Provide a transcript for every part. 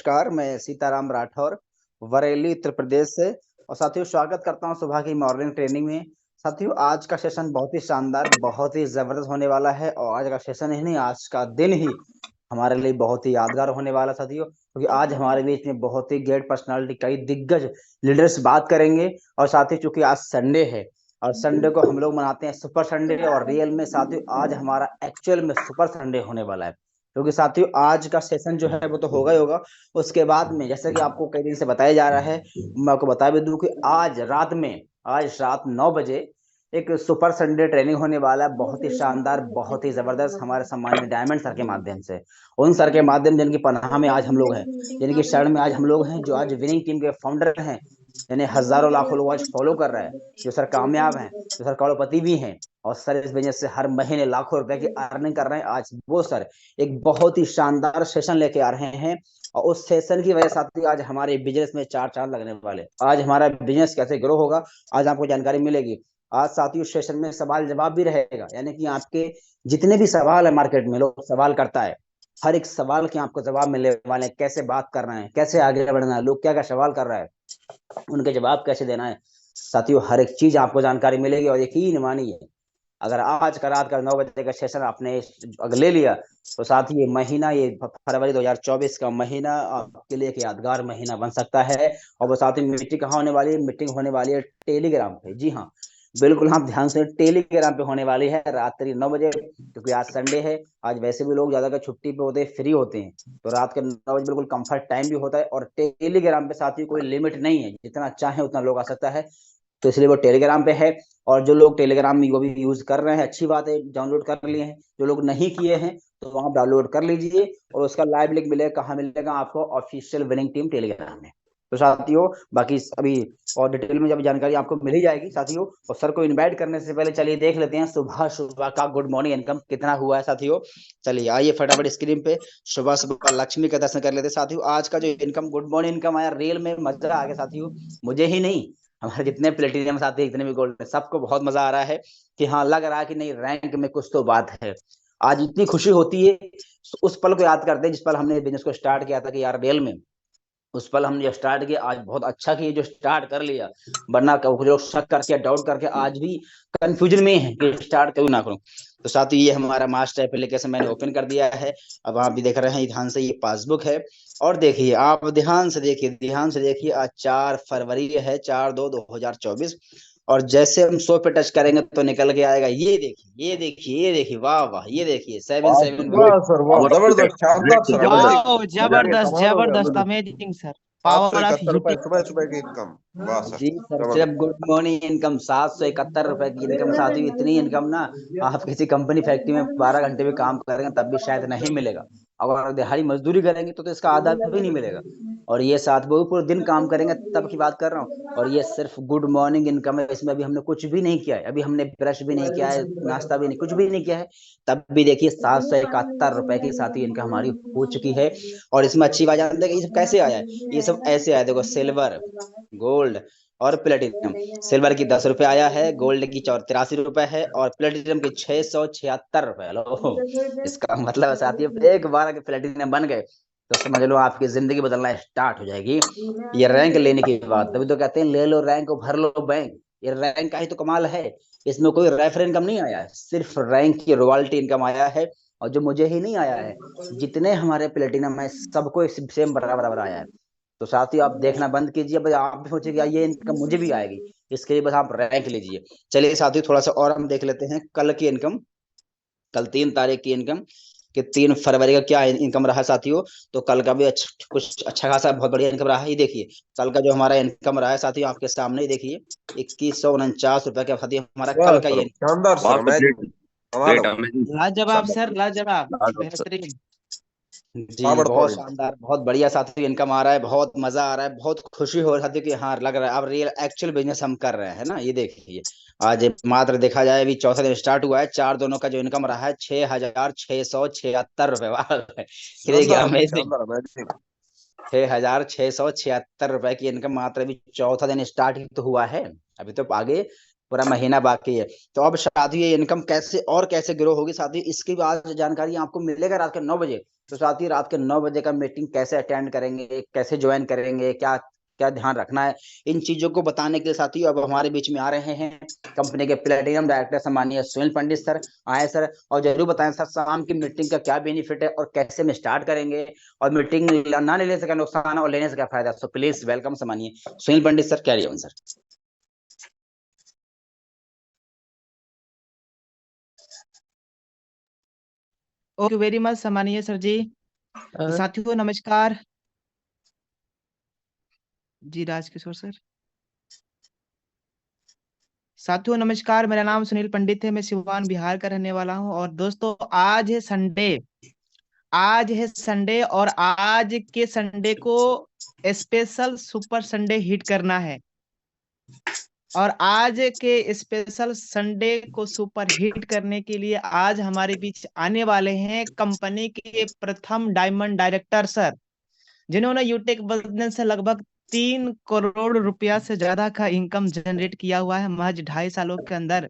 नमस्कार, मैं सीताराम राठौर, बरेली उत्तर प्रदेश से। और साथियों, स्वागत करता हूं सुबह की मॉर्निंग ट्रेनिंग में। साथियों, आज का सेशन बहुत ही शानदार, बहुत ही जबरदस्त होने वाला है। और आज का सेशन ही नहीं, आज का दिन ही हमारे लिए बहुत ही यादगार होने वाला साथियों, क्योंकि आज हमारे बीच में बहुत ही ग्रेट पर्सनालिटी, कई दिग्गज लीडर्स बात करेंगे। और साथ ही चूंकि आज संडे है और संडे को हम लोग मनाते हैं सुपर संडे, और रियल में साथियों आज हमारा एक्चुअल में सुपर संडे होने वाला है। क्योंकि साथियों आज का सेशन जो है वो तो होगा ही होगा। उसके बाद में जैसे कि आपको कई दिन से बताया जा रहा है, मैं आपको बता भी दूं कि आज रात 9 बजे एक सुपर संडे ट्रेनिंग होने वाला है, बहुत ही शानदार, बहुत ही जबरदस्त, हमारे सम्मानित डायमंड सर के माध्यम से। उन सर के माध्यम जिनकी पनाह में आज हम लोग हैं, जिनकी शरण में आज हम लोग हैं, जो आज विनिंग टीम के फाउंडर हैं, यानी हजारों लाखों लोग आज फॉलो कर रहे हैं, जो सर कामयाब हैं, जो सर करोड़पति भी हैं, और सर इस बिजनेस से हर महीने लाखों रुपए की अर्निंग कर रहे हैं। आज वो सर एक बहुत ही शानदार सेशन लेके आ रहे हैं, और उस सेशन की वजह से आज हमारे बिजनेस में चार चांद लगने वाले। आज हमारा बिजनेस कैसे ग्रो होगा, आज आपको जानकारी मिलेगी। आज साथियों सेशन में सवाल जवाब भी रहेगा, यानी कि आपके जितने भी सवाल है, मार्केट में लोग सवाल करता है, हर एक सवाल के आपको जवाब मिलने वाले हैं। कैसे बात कर रहे हैं, कैसे आगे बढ़ना है, लोग क्या क्या सवाल कर रहा है, उनके जवाब कैसे देना है। साथियों हर एक चीज आपको जानकारी मिलेगी। और यकीन मानिए, अगर आज का रात का 9 बजे का सेशन आपने अगर ले लिया, तो साथ ही ये महीना, ये फरवरी 2024 का महीना आपके लिए एक यादगार महीना बन सकता है। और वो साथ ही मीटिंग कहाँ होने वाली है? मीटिंग होने वाली है टेलीग्राम पे। जी हाँ, बिल्कुल, हाँ ध्यान से, टेलीग्राम पे होने वाली है रात्रि 9 बजे, क्योंकि आज संडे है। आज वैसे भी लोग ज्यादातर छुट्टी पे होते हैं, फ्री होते हैं, तो रात के 9 बजे बिल्कुल कंफर्ट टाइम भी होता है। और टेलीग्राम पे साथियों कोई लिमिट नहीं है, जितना चाहे उतना लोग आ सकता है, तो इसलिए वो टेलीग्राम पे है। और जो लोग टेलीग्राम में वो भी यूज कर रहे हैं, अच्छी बात है, डाउनलोड कर लिए हैं। जो लोग नहीं किए हैं तो वहां डाउनलोड कर लीजिए, और उसका लाइव लिंक मिलेगा, कहाँ मिलेगा आपको? ऑफिशियल विनिंग टीम टेलीग्राम में। तो साथियों बाकी अभी और डिटेल में जब जानकारी आपको मिल ही जाएगी साथियों। और सर को इनवाइट करने से पहले चलिए देख लेते हैं सुबह सुबह का गुड मॉर्निंग इनकम कितना हुआ है साथियों। चलिए आइए फटाफट स्क्रीन पे सुबह सुबह लक्ष्मी का दर्शन कर लेते हैं साथियों। आज का जो इनकम, गुड मॉर्निंग इनकम आया, रियल में मजा आ गया साथियों। मुझे ही नहीं, हमारे जितने प्लेटिनियम साथी, जितने भी गोल्ड, सबको बहुत मजा आ रहा है कि हाँ, लग रहा है कि नहीं, रैंक में कुछ तो बात है। आज इतनी खुशी होती है, उस पल को याद करते हैं जिस पल हमने बिजनेस को स्टार्ट किया था, कि यार रियल में उस पल हमने स्टार्ट किया, आज बहुत अच्छा किया जो स्टार्ट कर लिया। वरना कुछ लोग शक करके, डाउट करके आज भी कंफ्यूजन में है कि स्टार्ट करूं ना करूं। तो साथ ही ये हमारा मास्टर एप्लीकेशन मैंने ओपन कर दिया है। अब आप भी देख रहे हैं ध्यान से, ये पासबुक है। और देखिए, आप ध्यान से देखिए, ध्यान से देखिए, आज 4 फरवरी है, 4/2/2024। और जैसे हम 100 पे टच करेंगे तो निकल के आएगा, ये देखिए, ये देखिए, ये देखिए, वाह वाह, ये देखिए, सेवन वाह सेवन वन। वाह सर, वाह, जबरदस्त, शानदार सर, जबरदस्त। अमेजिंग। वाह, अमेजिंग, जबरदस्त कमाल हो गया, जबरदस्त अमेजिंग। Amazing sir. सात सौ पावर ऑफ इकहत्तर रुपए यूट्यूब। सुबह सुबह की इनकम। वाह सर, जी सर, सिर्फ जबरदस्त। गुड मॉर्निंग इनकम 771 रुपए की इनकम साथियों। इतनी इनकम ना आप किसी कंपनी फैक्ट्री में 12 घंटे भी काम करेंगे तब भी शायद नहीं मिलेगा। अगर दिहाड़ी मजदूरी करेंगे तो इसका आधा भी नहीं मिलेगा। और ये साथ वो पूरे दिन काम करेंगे तब की बात कर रहा हूँ। और ये सिर्फ गुड मॉर्निंग इनकम है, इसमें अभी हमने कुछ भी नहीं किया है, अभी हमने ब्रश भी नहीं किया है, नाश्ता भी नहीं, कुछ भी नहीं किया है। तब भी देखिए 771 रुपए की साथी इनकम हमारी हो चुकी है। और इसमें अच्छी बात जानते हैं कि ये सब कैसे आया है? ये सब ऐसे आया, देखो, सिल्वर, गोल्ड और प्लेटिनम। सिल्वर की 10 रुपए आया है, गोल्ड की 83 रुपए है, और प्लेटिनम की 676 रुपए। लो, इसका मतलब साथियों, एक बार अगर प्लेटिनम बन गए तो समझ लो आपकी जिंदगी बदलना स्टार्ट हो जाएगी। ये रैंक लेने की बात, तभी तो कहते हैं ले लो रैंक और भर लो बैंक। ये रैंक का ही तो कमाल है। इसमें कोई रेफर इनकम नहीं आया है, सिर्फ रैंक की रॉयल्टी इनकम आया है। और जो मुझे ही नहीं आया है, जितने हमारे प्लेटिनम है सबको सेम बराबर बराबर आया है। तो साथ ही आप देखना बंद कीजिए, बस आप भी सोचिए कि ये इनकम मुझे भी आएगी, इसके लिए बस आप रैंक लीजिए। चलिए साथियों, थोड़ा सा और हम देख लेते हैं कल की इनकम, कल 3 तारीख की इनकम, कि 3 फरवरी का क्या इनकम रहा साथियों। तो कल का भी कुछ अच्छा खासा बहुत बढ़िया इनकम रहा है। ये देखिए, कल का जो हमारा इनकम रहा है साथियों, आपके सामने ही देखिए, 2149 रुपए का साथियों हमारा वाह कल का सर, ये। शानदार सर, बहुत अमेजिंग, ग्रेट। कमाल ग्रेट, हो गया। अमेजिंग। लाजवाब सर, लाजवाब। लाजवाब सर। बेहतरीन। जी ताबड़तोड़ बहुत इनकम। शानदार, बहुत बढ़िया साथियों इनकम आ रहा है, बहुत मजा आ रहा है, बहुत खुशी हो रहा है कि हाँ, लग रहा है अब रियल एक्चुअल बिजनेस हम कर रहे हैं ना। ये देखिए, आज मात्र देखा जाए अभी चौथा दिन स्टार्ट हुआ है, चार दोनों का जो इनकम रहा है 6,676 रुपए। वाह, ये देखिए शानदार सर, अमेजिंग। शानदार, अमेजिंग। 6,676 रुपए की इनकम मात्र अभी चौथा दिन स्टार्ट ही तो हुआ है, अभी तो आगे पूरा महीना बाकी है। तो अब साथियों ये इनकम कैसे और कैसे ग्रो होगी साथियों, इसकी आज जानकारी आपको मिलेगा रात के 9 बजे। तो साथ ही रात के 9 बजे का मीटिंग कैसे अटेंड करेंगे, कैसे ज्वाइन करेंगे, क्या क्या ध्यान रखना है, इन चीजों को बताने के लिए साथी अब हमारे बीच में आ रहे हैं कंपनी के प्लेटिनम डायरेक्टर सम्मानीय सुनील पंडित सर। आए सर, और जरूर बताएं सर शाम की मीटिंग का क्या बेनिफिट है और कैसे हम स्टार्ट करेंगे, और मीटिंग ना लेने से क्या नुकसान है और लेने से क्या फायदा। सो प्लीज वेलकम सम्मानीय Sunil Pandit sir, carry on sir. Okay very much सम्मानीय सर जी। साथियों नमस्कार जी, राजकिशोर सर। साथियों नमस्कार, मेरा नाम सुनील पंडित है, मैं सिवान बिहार का रहने वाला हूं। और दोस्तों आज है संडे, आज है संडे और आज के संडे को स्पेशल सुपर संडे हिट करना है। और आज के स्पेशल संडे को सुपर हिट करने के लिए आज हमारे बीच आने वाले हैं कंपनी के प्रथम डायमंड डायरेक्टर सर, जिन्होंने यूटेक बिजनेस से लगभग 3 करोड़ रुपया से ज्यादा का इनकम जनरेट किया हुआ है महज 2.5 सालों के अंदर।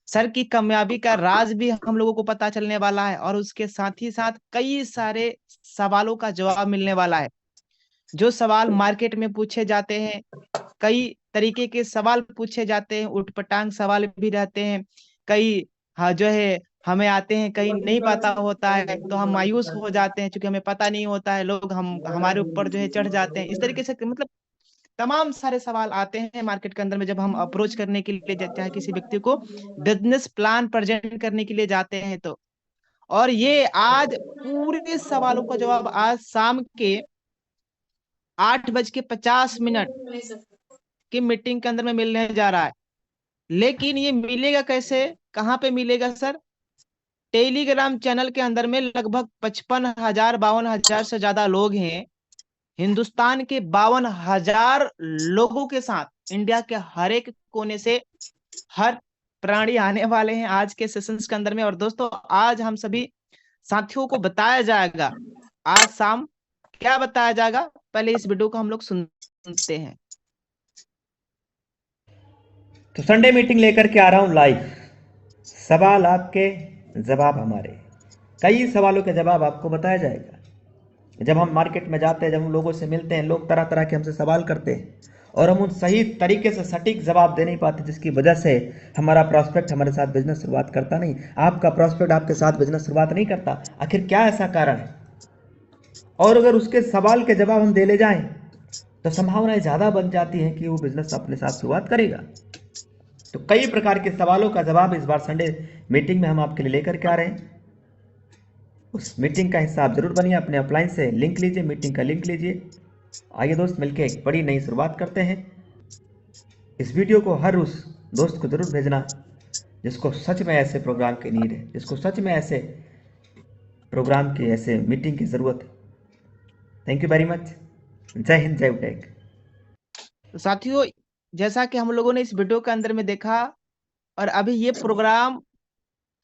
सर की कामयाबी का राज भी हम लोगों को पता चलने वाला है और उसके साथ ही साथ कई सारे सवालों का जवाब मिलने वाला है। जो सवाल मार्केट में पूछे जाते हैं, कई तरीके के सवाल पूछे जाते हैं, उटपटांग सवाल भी रहते हैं, कई हाँ जो है हमें आते हैं, कहीं नहीं पता होता है तो हम मायूस हो जाते हैं, क्योंकि हमें पता नहीं होता है, लोग हमारे ऊपर जो है चढ़ जाते हैं। इस तरीके से मतलब तमाम सारे सवाल आते हैं मार्केट के अंदर में जब हम अप्रोच करने के लिए चाहे किसी व्यक्ति को बिजनेस प्लान प्रेजेंट करने के लिए जाते हैं तो। और ये आज पूरे सवालों का जवाब आज शाम के 8:50 की मीटिंग के अंदर में मिलने जा रहा है। लेकिन ये मिलेगा कैसे, कहाँ पे मिलेगा सर? टेलीग्राम चैनल के अंदर में लगभग 55,000 52,000 से ज्यादा लोग हैं। हिंदुस्तान के 52,000 लोगों के साथ इंडिया के हर एक कोने से हर प्राणी आने वाले हैं आज के सेशंस के अंदर में। और दोस्तों आज हम सभी साथियों को बताया जाएगा आज शाम क्या बताया जाएगा, पहले इस वीडियो को हम लोग सुनते हैं। तो संडे मीटिंग लेकर के आ रहा हूं लाइव। सवाल आपके, जवाब हमारे। कई सवालों के जवाब आपको बताया जाएगा। जब हम मार्केट में जाते हैं, जब हम लोगों से मिलते हैं, लोग तरह तरह के हमसे सवाल करते हैं और हम उन सही तरीके से सटीक जवाब दे नहीं पाते, जिसकी वजह से हमारा प्रॉस्पेक्ट हमारे साथ बिजनेस शुरुआत करता नहीं, आपका प्रॉस्पेक्ट आपके साथ बिजनेस शुरुआत नहीं करता। आखिर क्या ऐसा कारण है? और अगर उसके सवाल के जवाब हम दे ले जाएं तो संभावनाएं ज़्यादा बन जाती हैं कि वो बिजनेस अपने साथ शुरुआत करेगा। तो कई प्रकार के सवालों का जवाब इस बार संडे मीटिंग में हम आपके लिए लेकर के आ रहे हैं। उस मीटिंग का हिस्सा आप जरूर बनिए, अपने अपलाइन से लिंक लीजिए, मीटिंग का लिंक लीजिए। आइए दोस्त मिलकर एक बड़ी नई शुरुआत करते हैं। इस वीडियो को हर उस दोस्त को जरूर भेजना जिसको सच में ऐसे प्रोग्राम की नीड है, जिसको सच में ऐसे प्रोग्राम की, ऐसे मीटिंग की जरूरत है। Thank you very much. जय हिंद, जय यूटेक। तो साथियों जैसा कि हम लोगों ने इस वीडियो के अंदर में देखा, और अभी ये प्रोग्राम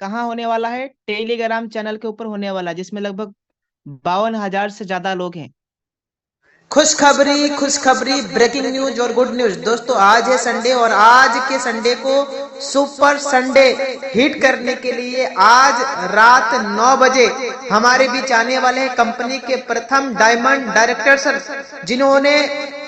कहाँ होने वाला है? टेलीग्राम चैनल के ऊपर होने वाला है, जिसमें लगभग 52,000 से ज्यादा लोग हैं। खुशखबरी, ब्रेकिंग न्यूज और गुड न्यूज। दोस्तों आज है संडे और आज के संडे को सुपर संडे हिट करने के लिए आज रात 9 बजे हमारे बीच आने वाले हैं कंपनी के प्रथम डायमंड डायरेक्टर सर, जिन्होंने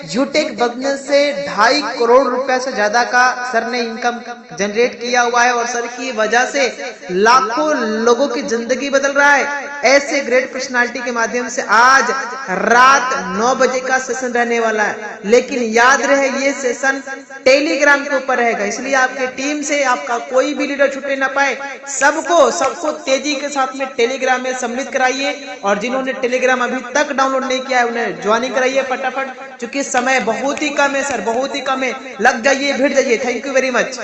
यूटेक बिजनेस से 2.5 करोड़ रुपया से ज्यादा का सर ने इनकम जनरेट किया हुआ है और सर की वजह से लाखों लोगों की जिंदगी बदल रहा है। ऐसे ग्रेट पर्सनालिटी के माध्यम से आज रात 9 बजे का सेशन रहने वाला है। लेकिन याद रहे ये सेशन टेलीग्राम के ऊपर रहेगा, इसलिए आपके टीम से आपका कोई भी लीडर छूटने ना पाए। सबको तेजी के साथ में टेलीग्राम में सम्मिलित कराइए और जिन्होंने टेलीग्राम अभी तक डाउनलोड नहीं किया है उन्हें ज्वाइनिंग कराइए फटाफट, क्योंकि समय बहुत ही कम है सर, बहुत ही कम है। लग जाइए, भिड़ जाइए। Thank you very much.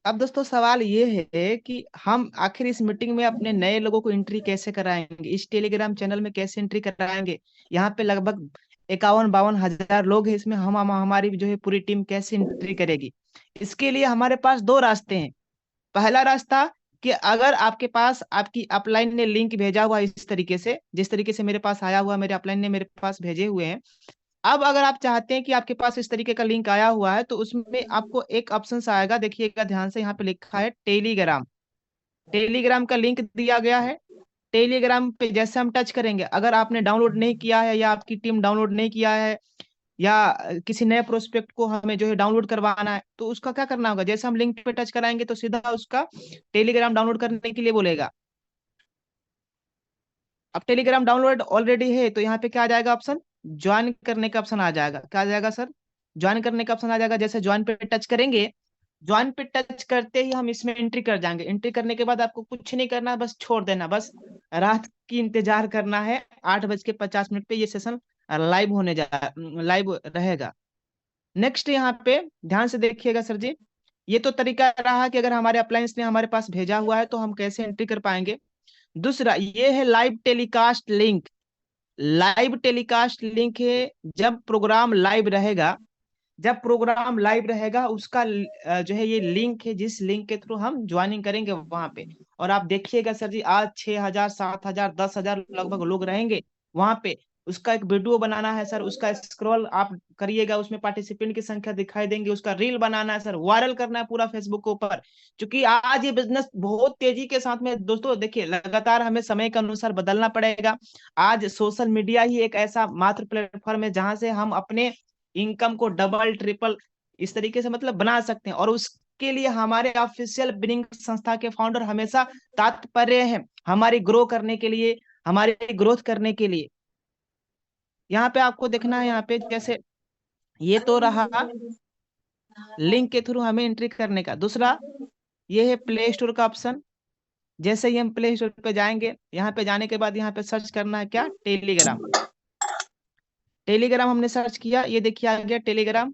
अब दोस्तों सवाल ये है कि हम आखिर इस मीटिंग में अपने नए लोगों को एंट्री कैसे कराएंगे, इस टेलीग्राम चैनल में कैसे एंट्री कराएंगे। यहाँ पे लगभग 51-52 लोग हैं, इसमें हम हमारी जो है पूरी टीम कैसे एंट्री करेगी। इसके लिए हमारे पास 2 रास्ते हैं। पहला रास्ता कि अगर आपके पास आपकी अपलाइन ने लिंक भेजा हुआ इस तरीके से, जिस तरीके से मेरे पास आया हुआ, मेरे अपलाइन ने मेरे पास भेजे हुए हैं। अब अगर आप चाहते हैं कि आपके पास इस तरीके का लिंक आया हुआ है तो उसमें आपको एक ऑप्शन आएगा, देखिएगा ध्यान से, यहाँ पे लिखा है टेलीग्राम। टेलीग्राम का लिंक दिया गया है। टेलीग्राम पे जैसे हम टच करेंगे, अगर आपने डाउनलोड नहीं किया है या आपकी टीम डाउनलोड नहीं किया है या किसी नए प्रोस्पेक्ट को हमें जो है डाउनलोड करवाना है, तो उसका क्या करना होगा, जैसे हम लिंक पे टच कराएंगे तो सीधा उसका टेलीग्राम डाउनलोड करने के लिए बोलेगा। अब टेलीग्राम डाउनलोड ऑलरेडी है तो यहाँ पे क्या आ जाएगा ऑप्शन, ज्वाइन करने का ऑप्शन आ जाएगा। क्या आ जाएगा सर, ज्वाइन करने का ऑप्शन आ जाएगा। जैसे ज्वाइन पे टच करेंगे, ज्वाइन पे टच करते ही हम इसमें एंट्री कर जाएंगे। एंट्री करने के बाद आपको कुछ नहीं करना, बस छोड़ देना, बस रात की इंतजार करना है। 8:50 पे ये सेशन लाइव रहेगा। नेक्स्ट यहाँ पे ध्यान से देखिएगा सर जी, ये तो तरीका रहा कि अगर हमारे अप्लायंस ने हमारे पास भेजा हुआ है तो हम कैसे एंट्री कर पाएंगे। दूसरा ये है live telecast link. Live telecast link है, जब प्रोग्राम लाइव रहेगा, जब प्रोग्राम लाइव रहेगा उसका जो है ये लिंक है, जिस लिंक के थ्रू हम ज्वाइनिंग करेंगे वहां पे। और आप देखिएगा सर जी, आज 6,000 7,000 10,000 लगभग लोग रहेंगे वहां पे। उसका एक वीडियो बनाना है सर, उसका स्क्रॉल आप करिएगा, उसमें पार्टिसिपेंट की संख्या दिखाई देंगे। उसका रील बनाना है सर, वायरल करना है पूरा फेसबुक के ऊपर। क्योंकि आज ये बिजनेस बहुत तेजी के साथ में दोस्तों, देखिए लगातार हमें समय के अनुसार बदलना पड़ेगा। आज सोशल मीडिया ही एक ऐसा मात्र प्लेटफॉर्म है जहां से हम अपने इनकम को डबल ट्रिपल इस तरीके से मतलब बना सकते हैं। और उसके लिए हमारे ऑफिशियल बिनिंग संस्था के फाउंडर हमेशा तात्पर्य हैं हमारी ग्रो करने के लिए, हमारी ग्रोथ करने के लिए। यहाँ पे आपको देखना है, यहाँ पे जैसे ये तो रहा लिंक के थ्रू हमें एंट्री करने का। दूसरा ये है प्ले स्टोर का ऑप्शन। जैसे ही हम प्ले स्टोर पे जाएंगे, यहाँ पे जाने के बाद यहाँ पे सर्च करना है क्या, टेलीग्राम। टेलीग्राम हमने सर्च किया, ये देखिए आ गया टेलीग्राम।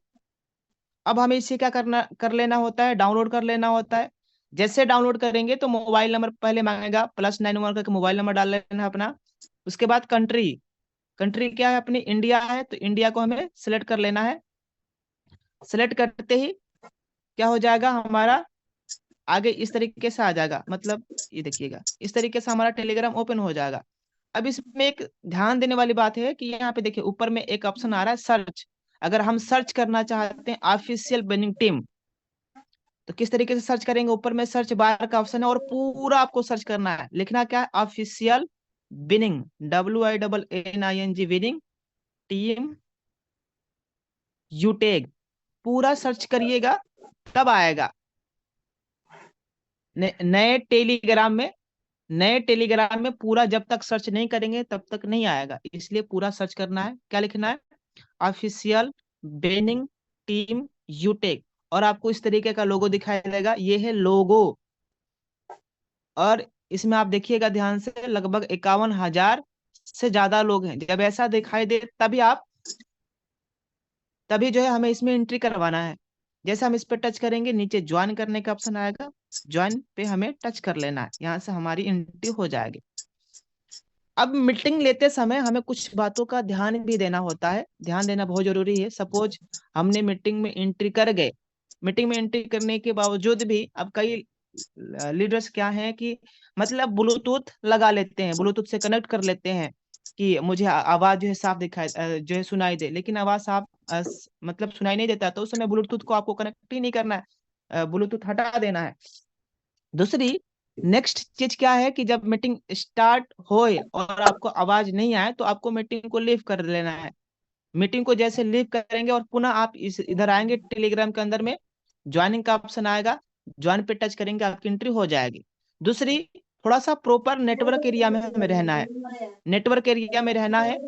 अब हमें इसे क्या कर लेना होता है, डाउनलोड कर लेना होता है। जैसे डाउनलोड करेंगे तो मोबाइल नंबर पहले मांगेगा, +91 करके मोबाइल नंबर डाल लेना है अपना। उसके बाद कंट्री, कंट्री क्या है अपनी, इंडिया है, तो इंडिया को हमें सिलेक्ट कर लेना है। सिलेक्ट करते ही क्या हो जाएगा हमारा, आगे इस तरीके से आ जाएगा, मतलब ये देखिएगा इस तरीके से हमारा टेलीग्राम ओपन हो जाएगा। अब इसमें एक ध्यान देने वाली बात है कि यहाँ पे देखिए ऊपर में एक ऑप्शन आ रहा है सर्च। अगर हम सर्च करना चाहते हैं ऑफिशियल बिनिंग टीम, तो किस तरीके से सर्च करेंगे, ऊपर में सर्च बार का ऑप्शन है और पूरा आपको सर्च करना है। लिखना क्या है, official winning, WINNING winning team यूटेग, पूरा सर्च करिएगा तब आएगा। नए टेलीग्राम में पूरा जब तक सर्च नहीं करेंगे तब तक नहीं आएगा, इसलिए पूरा सर्च करना है। क्या लिखना है, ऑफिशियल बिनिंग टीम यूटेक, और आपको इस तरीके का लोगो दिखाई देगा, ये है लोगो। और इसमें आप देखिएगा ध्यान से, लगभग 51,000 से ज्यादा लोग हैं। जब ऐसा दिखाई दे तभी जो है हमें इसमें एंट्री करवाना है। जैसे हम इस पे टच करेंगे, नीचे ज्वाइन करने का ऑप्शन आएगा, ज्वाइन पे हमें टच कर लेना है, यहाँ से हमारी एंट्री हो जाएगी। अब मीटिंग लेते समय हमें कुछ बातों का ध्यान भी देना होता है, ध्यान देना बहुत जरूरी है। सपोज हमने मीटिंग में एंट्री कर गए, मीटिंग में एंट्री करने के बावजूद भी अब कई लीडर्स क्या हैं कि मतलब ब्लूटूथ लगा लेते हैं, ब्लूटूथ से कनेक्ट कर लेते हैं कि मुझे आवाज जो है साफ दिखाई जो है सुनाई दे, लेकिन आवाज साफ मतलब सुनाई नहीं देता, तो उस समय ब्लूटूथ को आपको कनेक्ट ही नहीं करना है, ब्लूटूथ हटा देना है। दूसरी नेक्स्ट चीज क्या है कि जब मीटिंग स्टार्ट होए और आपको आवाज नहीं आए तो आपको मीटिंग को लीव कर लेना है। मीटिंग को जैसे लीव करेंगे और पुनः आप इधर आएंगे टेलीग्राम के अंदर में, ज्वाइनिंग का ऑप्शन आएगा, ज्वाइन पे टच करेंगे आपकी एंट्री हो जाएगी। दूसरी, थोड़ा सा प्रॉपर नेटवर्क एरिया में हमें रहना है, नेटवर्क एरिया में रहना है।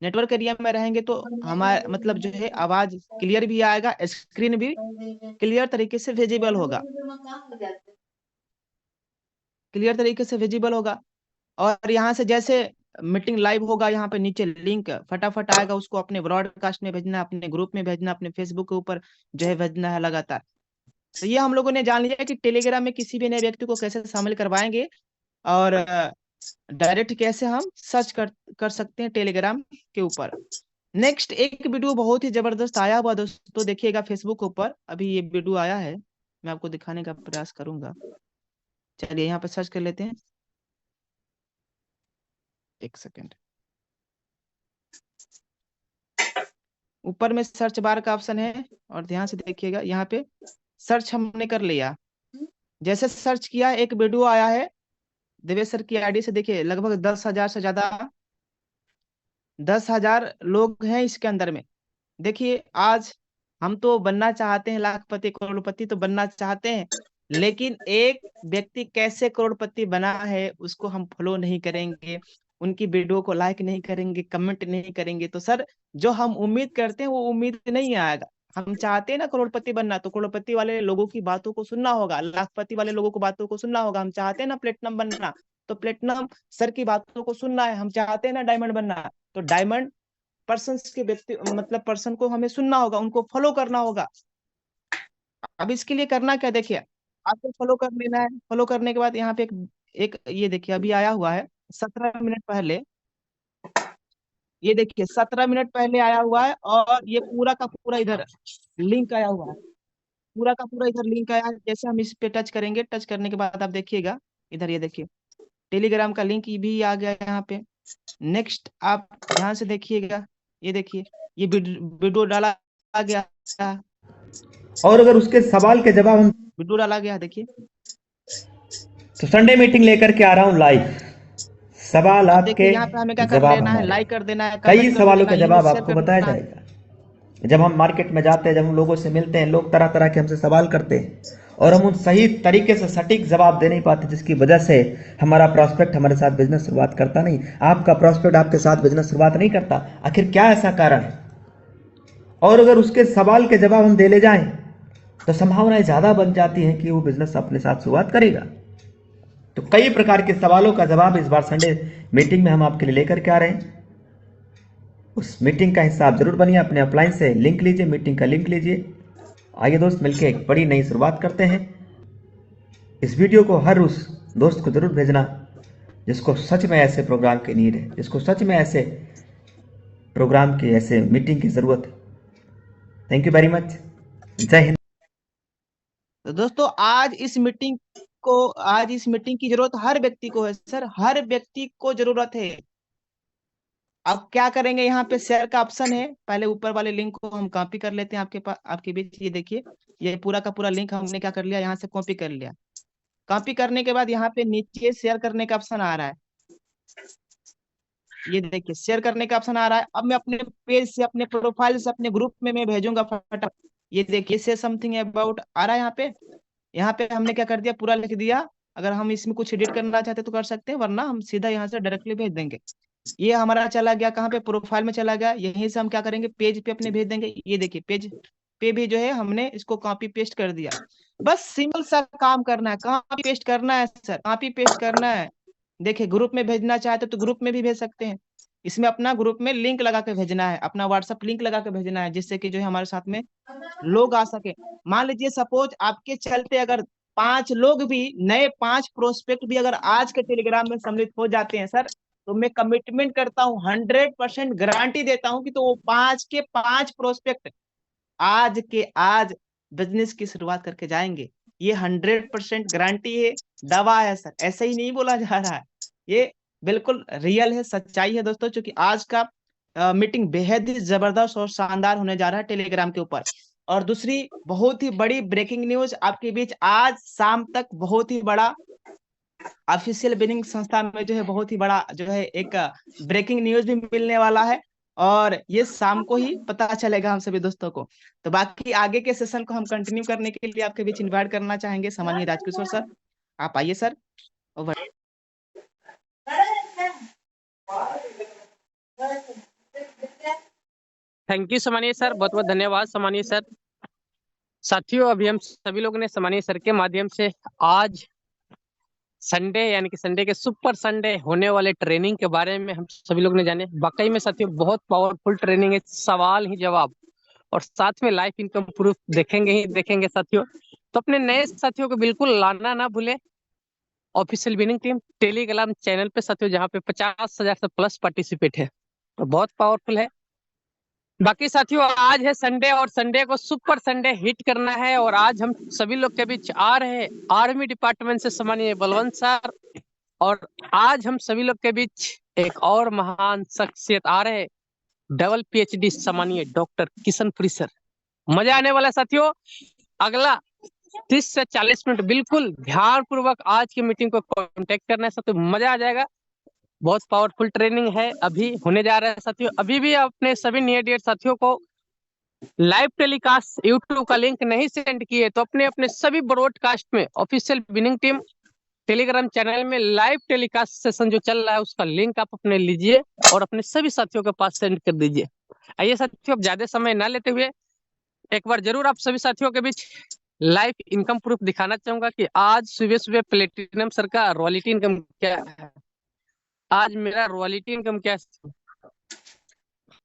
नेटवर्क एरिया में रहेंगे तो हमारा मतलब जो है आवाज क्लियर भी आएगा, स्क्रीन भी क्लियर तरीके से विजिबल होगा, क्लियर तरीके से विजिबल होगा। और यहाँ से जैसे मीटिंग लाइव होगा, यहाँ पे नीचे लिंक फटाफट आएगा, उसको अपने ब्रॉडकास्ट में भेजना, अपने ग्रुप में भेजना, अपने फेसबुक के ऊपर जो है भेजना है लगातार। तो ये हम लोगों ने जान लिया कि टेलीग्राम में किसी भी नए व्यक्ति को कैसे शामिल करवाएंगे और डायरेक्ट कैसे हम सर्च कर सकते हैं टेलीग्राम के ऊपर। नेक्स्ट एक वीडियो बहुत ही जबरदस्त आया हुआ दोस्तों, देखिएगा फेसबुक के ऊपर अभी ये वीडियो आया है, मैं आपको दिखाने का प्रयास करूंगा। चलिए यहाँ पे सर्च कर लेते हैं, एक सेकेंड। ऊपर में सर्च बार का ऑप्शन है और ध्यान से देखिएगा, यहाँ पे सर्च हमने कर लिया, जैसे सर्च किया एक वीडियो आया है देवेश सर की आईडी से, देखिए लगभग 10,000 से ज्यादा 10,000 लोग हैं इसके अंदर में। देखिए आज हम तो बनना चाहते हैं लाखपति करोड़पति तो बनना चाहते हैं, लेकिन एक व्यक्ति कैसे करोड़पति बना है उसको हम फॉलो नहीं करेंगे, उनकी वीडियो को लाइक नहीं करेंगे, कमेंट नहीं करेंगे, तो सर जो हम उम्मीद करते हैं वो उम्मीद नहीं आएगा। हम चाहते हैं ना करोड़पति बनना, तो करोड़पति वाले लोगों की बातों को सुनना होगा, लाखपति वाले लोगों को बातों को सुनना होगा। हम चाहते हैं ना प्लेटिनम बनना, तो प्लेटिनम सर की बातों को सुनना है। हम चाहते हैं ना डायमंड बनना, तो डायमंड पर्सन के व्यक्ति मतलब पर्सन को हमें सुनना होगा, उनको फॉलो करना होगा। अब इसके लिए करना क्या, देखिए आपको फॉलो कर लेना है। फॉलो करने के बाद यहाँ पे एक ये देखिए अभी आया हुआ है 17 मिनट पहले, ये देखिए 17 मिनट पहले आया हुआ है, और ये पूरा का पूरा इधर लिंक आया हुआ है, पूरा का पूरा इधर लिंक आया है। जैसे हम इस पे टच करेंगे, टच करने के बाद आप देखिएगा इधर, ये देखिए टेलीग्राम का लिंक भी आ गया यहाँ पे। नेक्स्ट आप ध्यान से देखिएगा, ये देखिए ये वीडियो डाला गया, और अगर उसके सवाल के जवाब हम वीडियो डाला गया, देखिए तो संडे मीटिंग लेकर के आ रहा हूँ लाइव। सवाल अब आपके, देखिए यहाँ पे हमें क्या कर जवाब लेना है, हमारे। लाइक कर देना है, कई कमेंट कर सवालों देना के है, जवाब शेयर आपको कर बताया देना है। जाएगा। जब हम मार्केट में जाते हैं, जब हम लोगों से मिलते हैं, लोग तरह तरह के हमसे सवाल करते हैं और हम उन सही तरीके से सटीक जवाब दे नहीं पाते, जिसकी वजह से हमारा प्रॉस्पेक्ट हमारे साथ बिजनेस शुरुआत करता नहीं। आपका प्रॉस्पेक्ट आपके साथ बिजनेस शुरुआत नहीं करता। आखिर क्या ऐसा कारण है? और अगर उसके सवाल के जवाब हम दे ले जाएं तो संभावनाएं ज़्यादा बन जाती हैं कि वो बिजनेस अपने साथ शुरुआत करेगा। तो कई प्रकार के सवालों का जवाब इस बार संडे मीटिंग में हम आपके लिए लेकर के आ रहे हैं। उस मीटिंग का हिस्सा आप जरूर बनिए। अपने अपलाइन से लिंक लीजिए, मीटिंग का लिंक लीजिए। आइए दोस्त मिलकर एक बड़ी नई शुरुआत करते हैं। इस वीडियो को हर उस दोस्त को जरूर भेजना जिसको सच में ऐसे प्रोग्राम की नीड है, जिसको सच में ऐसे प्रोग्राम की, ऐसे मीटिंग की जरूरत है। Thank you very much. जय हिंद। तो दोस्तों आज इस मीटिंग की जरूरत हर व्यक्ति को है सर, हर व्यक्ति को जरूरत है। अब क्या करेंगे, यहाँ पे शेयर का ऑप्शन है, पहले ऊपर वाले लिंक को हम कॉपी कर लेते हैं आपके पास, आपके बीच। ये देखिए ये पूरा का पूरा लिंक हमने क्या कर लिया, यहाँ से कॉपी कर लिया। कॉपी करने के बाद यहाँ पे नीचे शेयर करने का ऑप्शन आ रहा है, ये देखिए शेयर करने का ऑप्शन आ रहा है। अब मैं अपने पेज से, अपने प्रोफाइल से, अपने ग्रुप में मैं भेजूंगा फटाफट। ये देखिए से समथिंग अबाउट आ रहा है यहाँ पे। यहाँ पे हमने क्या कर दिया, पूरा लिख दिया। अगर हम इसमें कुछ एडिट करना चाहते तो कर सकते हैं, वरना हम सीधा यहाँ से डायरेक्टली भेज देंगे। ये हमारा चला गया कहाँ पे, प्रोफाइल में चला गया। यहीं से हम क्या करेंगे, पेज पे अपने भेज देंगे। ये देखिए पेज पे भी जो है हमने इसको कॉपी पेस्ट कर दिया। बस सिंपल सा काम करना है, कॉपी पेस्ट करना है सर, कॉपी पेस्ट करना है। देखिए ग्रुप में भेजना चाहते तो ग्रुप में भी भेज सकते हैं। इसमें अपना ग्रुप में लिंक लगा के भेजना है, अपना व्हाट्सएप लिंक लगा के भेजना है, जिससे कि जो है हमारे साथ में लोग आ सके। मान लीजिए सपोज आपके चलते अगर 5 लोग भी, नए 5 प्रोस्पेक्ट भी अगर आज के टेलीग्राम में सम्मिलित हो जाते हैं सर, तो मैं कमिटमेंट करता हूँ, 100% गारंटी देता हूँ कि तो वो 5 के 5 प्रोस्पेक्ट आज के आज बिजनेस की शुरुआत करके जाएंगे। ये 100% गारंटी है, दवा है सर, ऐसे ही नहीं बोला जा रहा है, ये बिल्कुल रियल है, सच्चाई है दोस्तों। क्योंकि आज का मीटिंग बेहद ही जबरदस्त और शानदार होने जा रहा है टेलीग्राम के ऊपर। और दूसरी बहुत ही बड़ी ब्रेकिंग न्यूज आपके बीच, आज शाम तक बहुत ही बड़ा ऑफिशियल बिलिंग संस्था में जो है बहुत ही बड़ा जो है एक ब्रेकिंग न्यूज भी मिलने वाला है, और ये शाम को ही पता चलेगा हम सभी दोस्तों को। तो बाकी आगे के सेशन को हम कंटिन्यू करने के लिए आपके बीच इनवाइट करना चाहेंगे सामान्य राजकिशोर सर, आप आइए सर। ओवर। थैंक यू सामान्य सर, बहुत बहुत धन्यवाद सामान्य सर। साथियों अभी हम सभी लोगों ने सामान्य सर के माध्यम से आज संडे यानी कि संडे के सुपर संडे होने वाले ट्रेनिंग के बारे में हम सभी लोग ने जाने। वाकई में साथियों बहुत पावरफुल ट्रेनिंग है, सवाल ही जवाब और साथ में लाइफ इनकम प्रूफ देखेंगे ही देखेंगे साथियों। तो अपने नए साथियों को बिल्कुल लाना ना भूले। Official winning team Telegram channel पे साथियों, जहाँ पे 50,000 से प्लस पार्टिसिपेट है, तो बहुत पावरफुल है। बाकी साथियों आज है संडे और संडे को सुपर संडे हिट करना है, और आज हम सभी लोग के बीच आ रहे हैं आर्मी डिपार्टमेंट से सम्मानीय बलवंत सर, और आज हम सभी लोग के बीच एक और महान शख्सियत आ रहे हैं, डबल PhD सम्मानीय डॉक्टर किशनपुरी सर। मजा आने वाला साथियों। अगला 30 से 40 मिनट बिल्कुल ध्यान पूर्वक आज की मीटिंग को कॉन्टेक्ट करना है साथियों, मजा आ जाएगा। बहुत पावरफुल ट्रेनिंग है, अभी होने जा रहा है साथियों। अभी भी अपने सभी नियर डियर साथियों को लाइव टेलीकास्ट यूट्यूब का लिंक नहीं सेंड किए तो अपने अपने सभी ब्रॉडकास्ट में official winning team Telegram channel में लाइव टेलीकास्ट सेशन जो चल रहा है उसका लिंक आप अपने लीजिए और अपने सभी साथियों के पास सेंड कर दीजिए। आइए साथियों, अब ज्यादा समय ना लेते हुए एक बार जरूर आप सभी साथियों के बीच लाइव इनकम प्रूफ दिखाना चाहूंगा कि आज सुबह सुबह प्लेटिनम सर का रॉयल्टी इनकम क्या है, आज मेरा रॉयल्टी इनकम क्या है।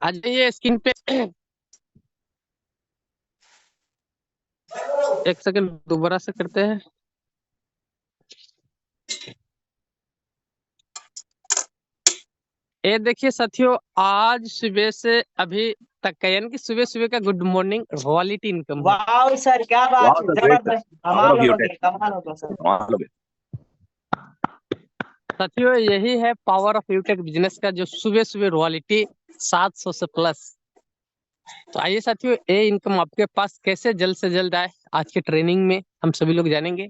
आज ये स्क्रीन पे एक सेकंड दोबारा से करते हैं। ये देखिए साथियों, आज सुबह से अभी तक का यानी कि सुबह सुबह का गुड मॉर्निंग रॉयल्टी इनकम है। वाह सर, क्या बात है, जबरदस्त, कमाल हो गया, कमाल हो गया सर। साथियों यही है पावर ऑफ यूटेक बिजनेस का, जो सुबह सुबह रॉयल्टी 700 से प्लस। तो आइए साथियों, ये इनकम आपके पास कैसे जल्द से जल्द आए आज के ट्रेनिंग में हम सभी लोग जानेंगे।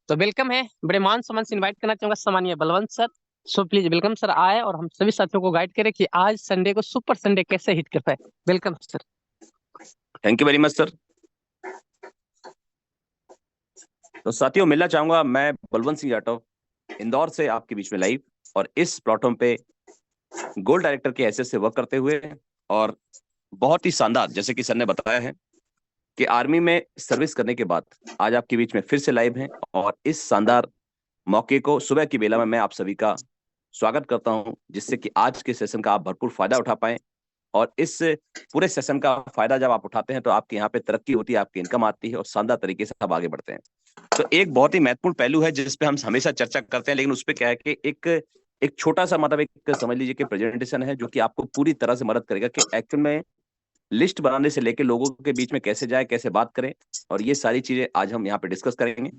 तो वेलकम है, बड़े मान सम्मान से इन्वाइट करना चाहूंगा सम्मानीय Balwant sir. So please welcome sir, आए और हम सभी साथियों को गाइड करें कि आज संडे को सुपर संडे कैसे हिट कर पाए। Welcome sir. Thank you very much sir. तो साथियों मिलना चाहूंगा, मैं बलवंत सिंह जाटव इंदौर से आपके बीच में लाइव, और इस प्लेटफॉर्म पे गोल्ड डायरेक्टर के हैसियत से वर्क करते हुए, और बहुत ही शानदार, जैसे कि सर ने बताया है कि आर्मी में सर्विस करने के बाद आज आपके बीच में फिर से लाइव हैं, और इस शानदार मौके को सुबह की बेला में मैं आप सभी का स्वागत करता हूं, जिससे कि आज के सेशन का आप भरपूर फायदा उठा पाएं। और इस पूरे सेशन का फायदा जब आप उठाते हैं तो आपके यहाँ पे तरक्की होती है, आपकी इनकम आती है, और शानदार तरीके से आप आगे बढ़ते हैं। तो एक बहुत ही महत्वपूर्ण पहलू है जिस पे हम हमेशा चर्चा करते हैं, लेकिन उस पर क्या है कि एक छोटा सा मतलब एक समझ लीजिए कि प्रेजेंटेशन है जो कि आपको पूरी तरह से मदद करेगा कि एक्चुअल में लिस्ट बनाने से लेके लोगों के बीच में कैसे जाए, कैसे बात करें, और ये सारी चीजें आज हम यहाँ पे डिस्कस करेंगे।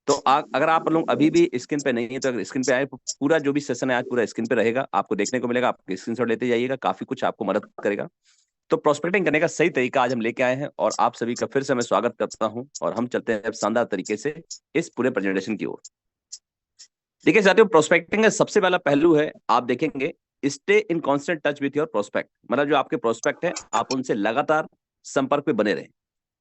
तो अगर आप लोग अभी भी स्क्रीन पे नहीं है तो अगर स्क्रीन पे आए, पूरा जो भी सेशन है आज पूरा स्क्रीन पे रहेगा, आपको देखने को मिलेगा, आप स्क्रीनशॉट लेते जाइएगा, काफी कुछ आपको मदद करेगा। तो प्रोस्पेक्टिंग करने का सही तरीका आज हम लेके आए हैं, और आप सभी का फिर से मैं स्वागत करता हूं, और हम चलते हैं शानदार तरीके से इस पूरे प्रेजेंटेशन की ओर। देखिए साथियों, प्रोस्पेक्टिंग का सबसे पहला पहलू है, आप देखेंगे stay in constant touch with your prospect, मतलब जो आपके प्रोस्पेक्ट है आप उनसे लगातार संपर्क में बने रहें।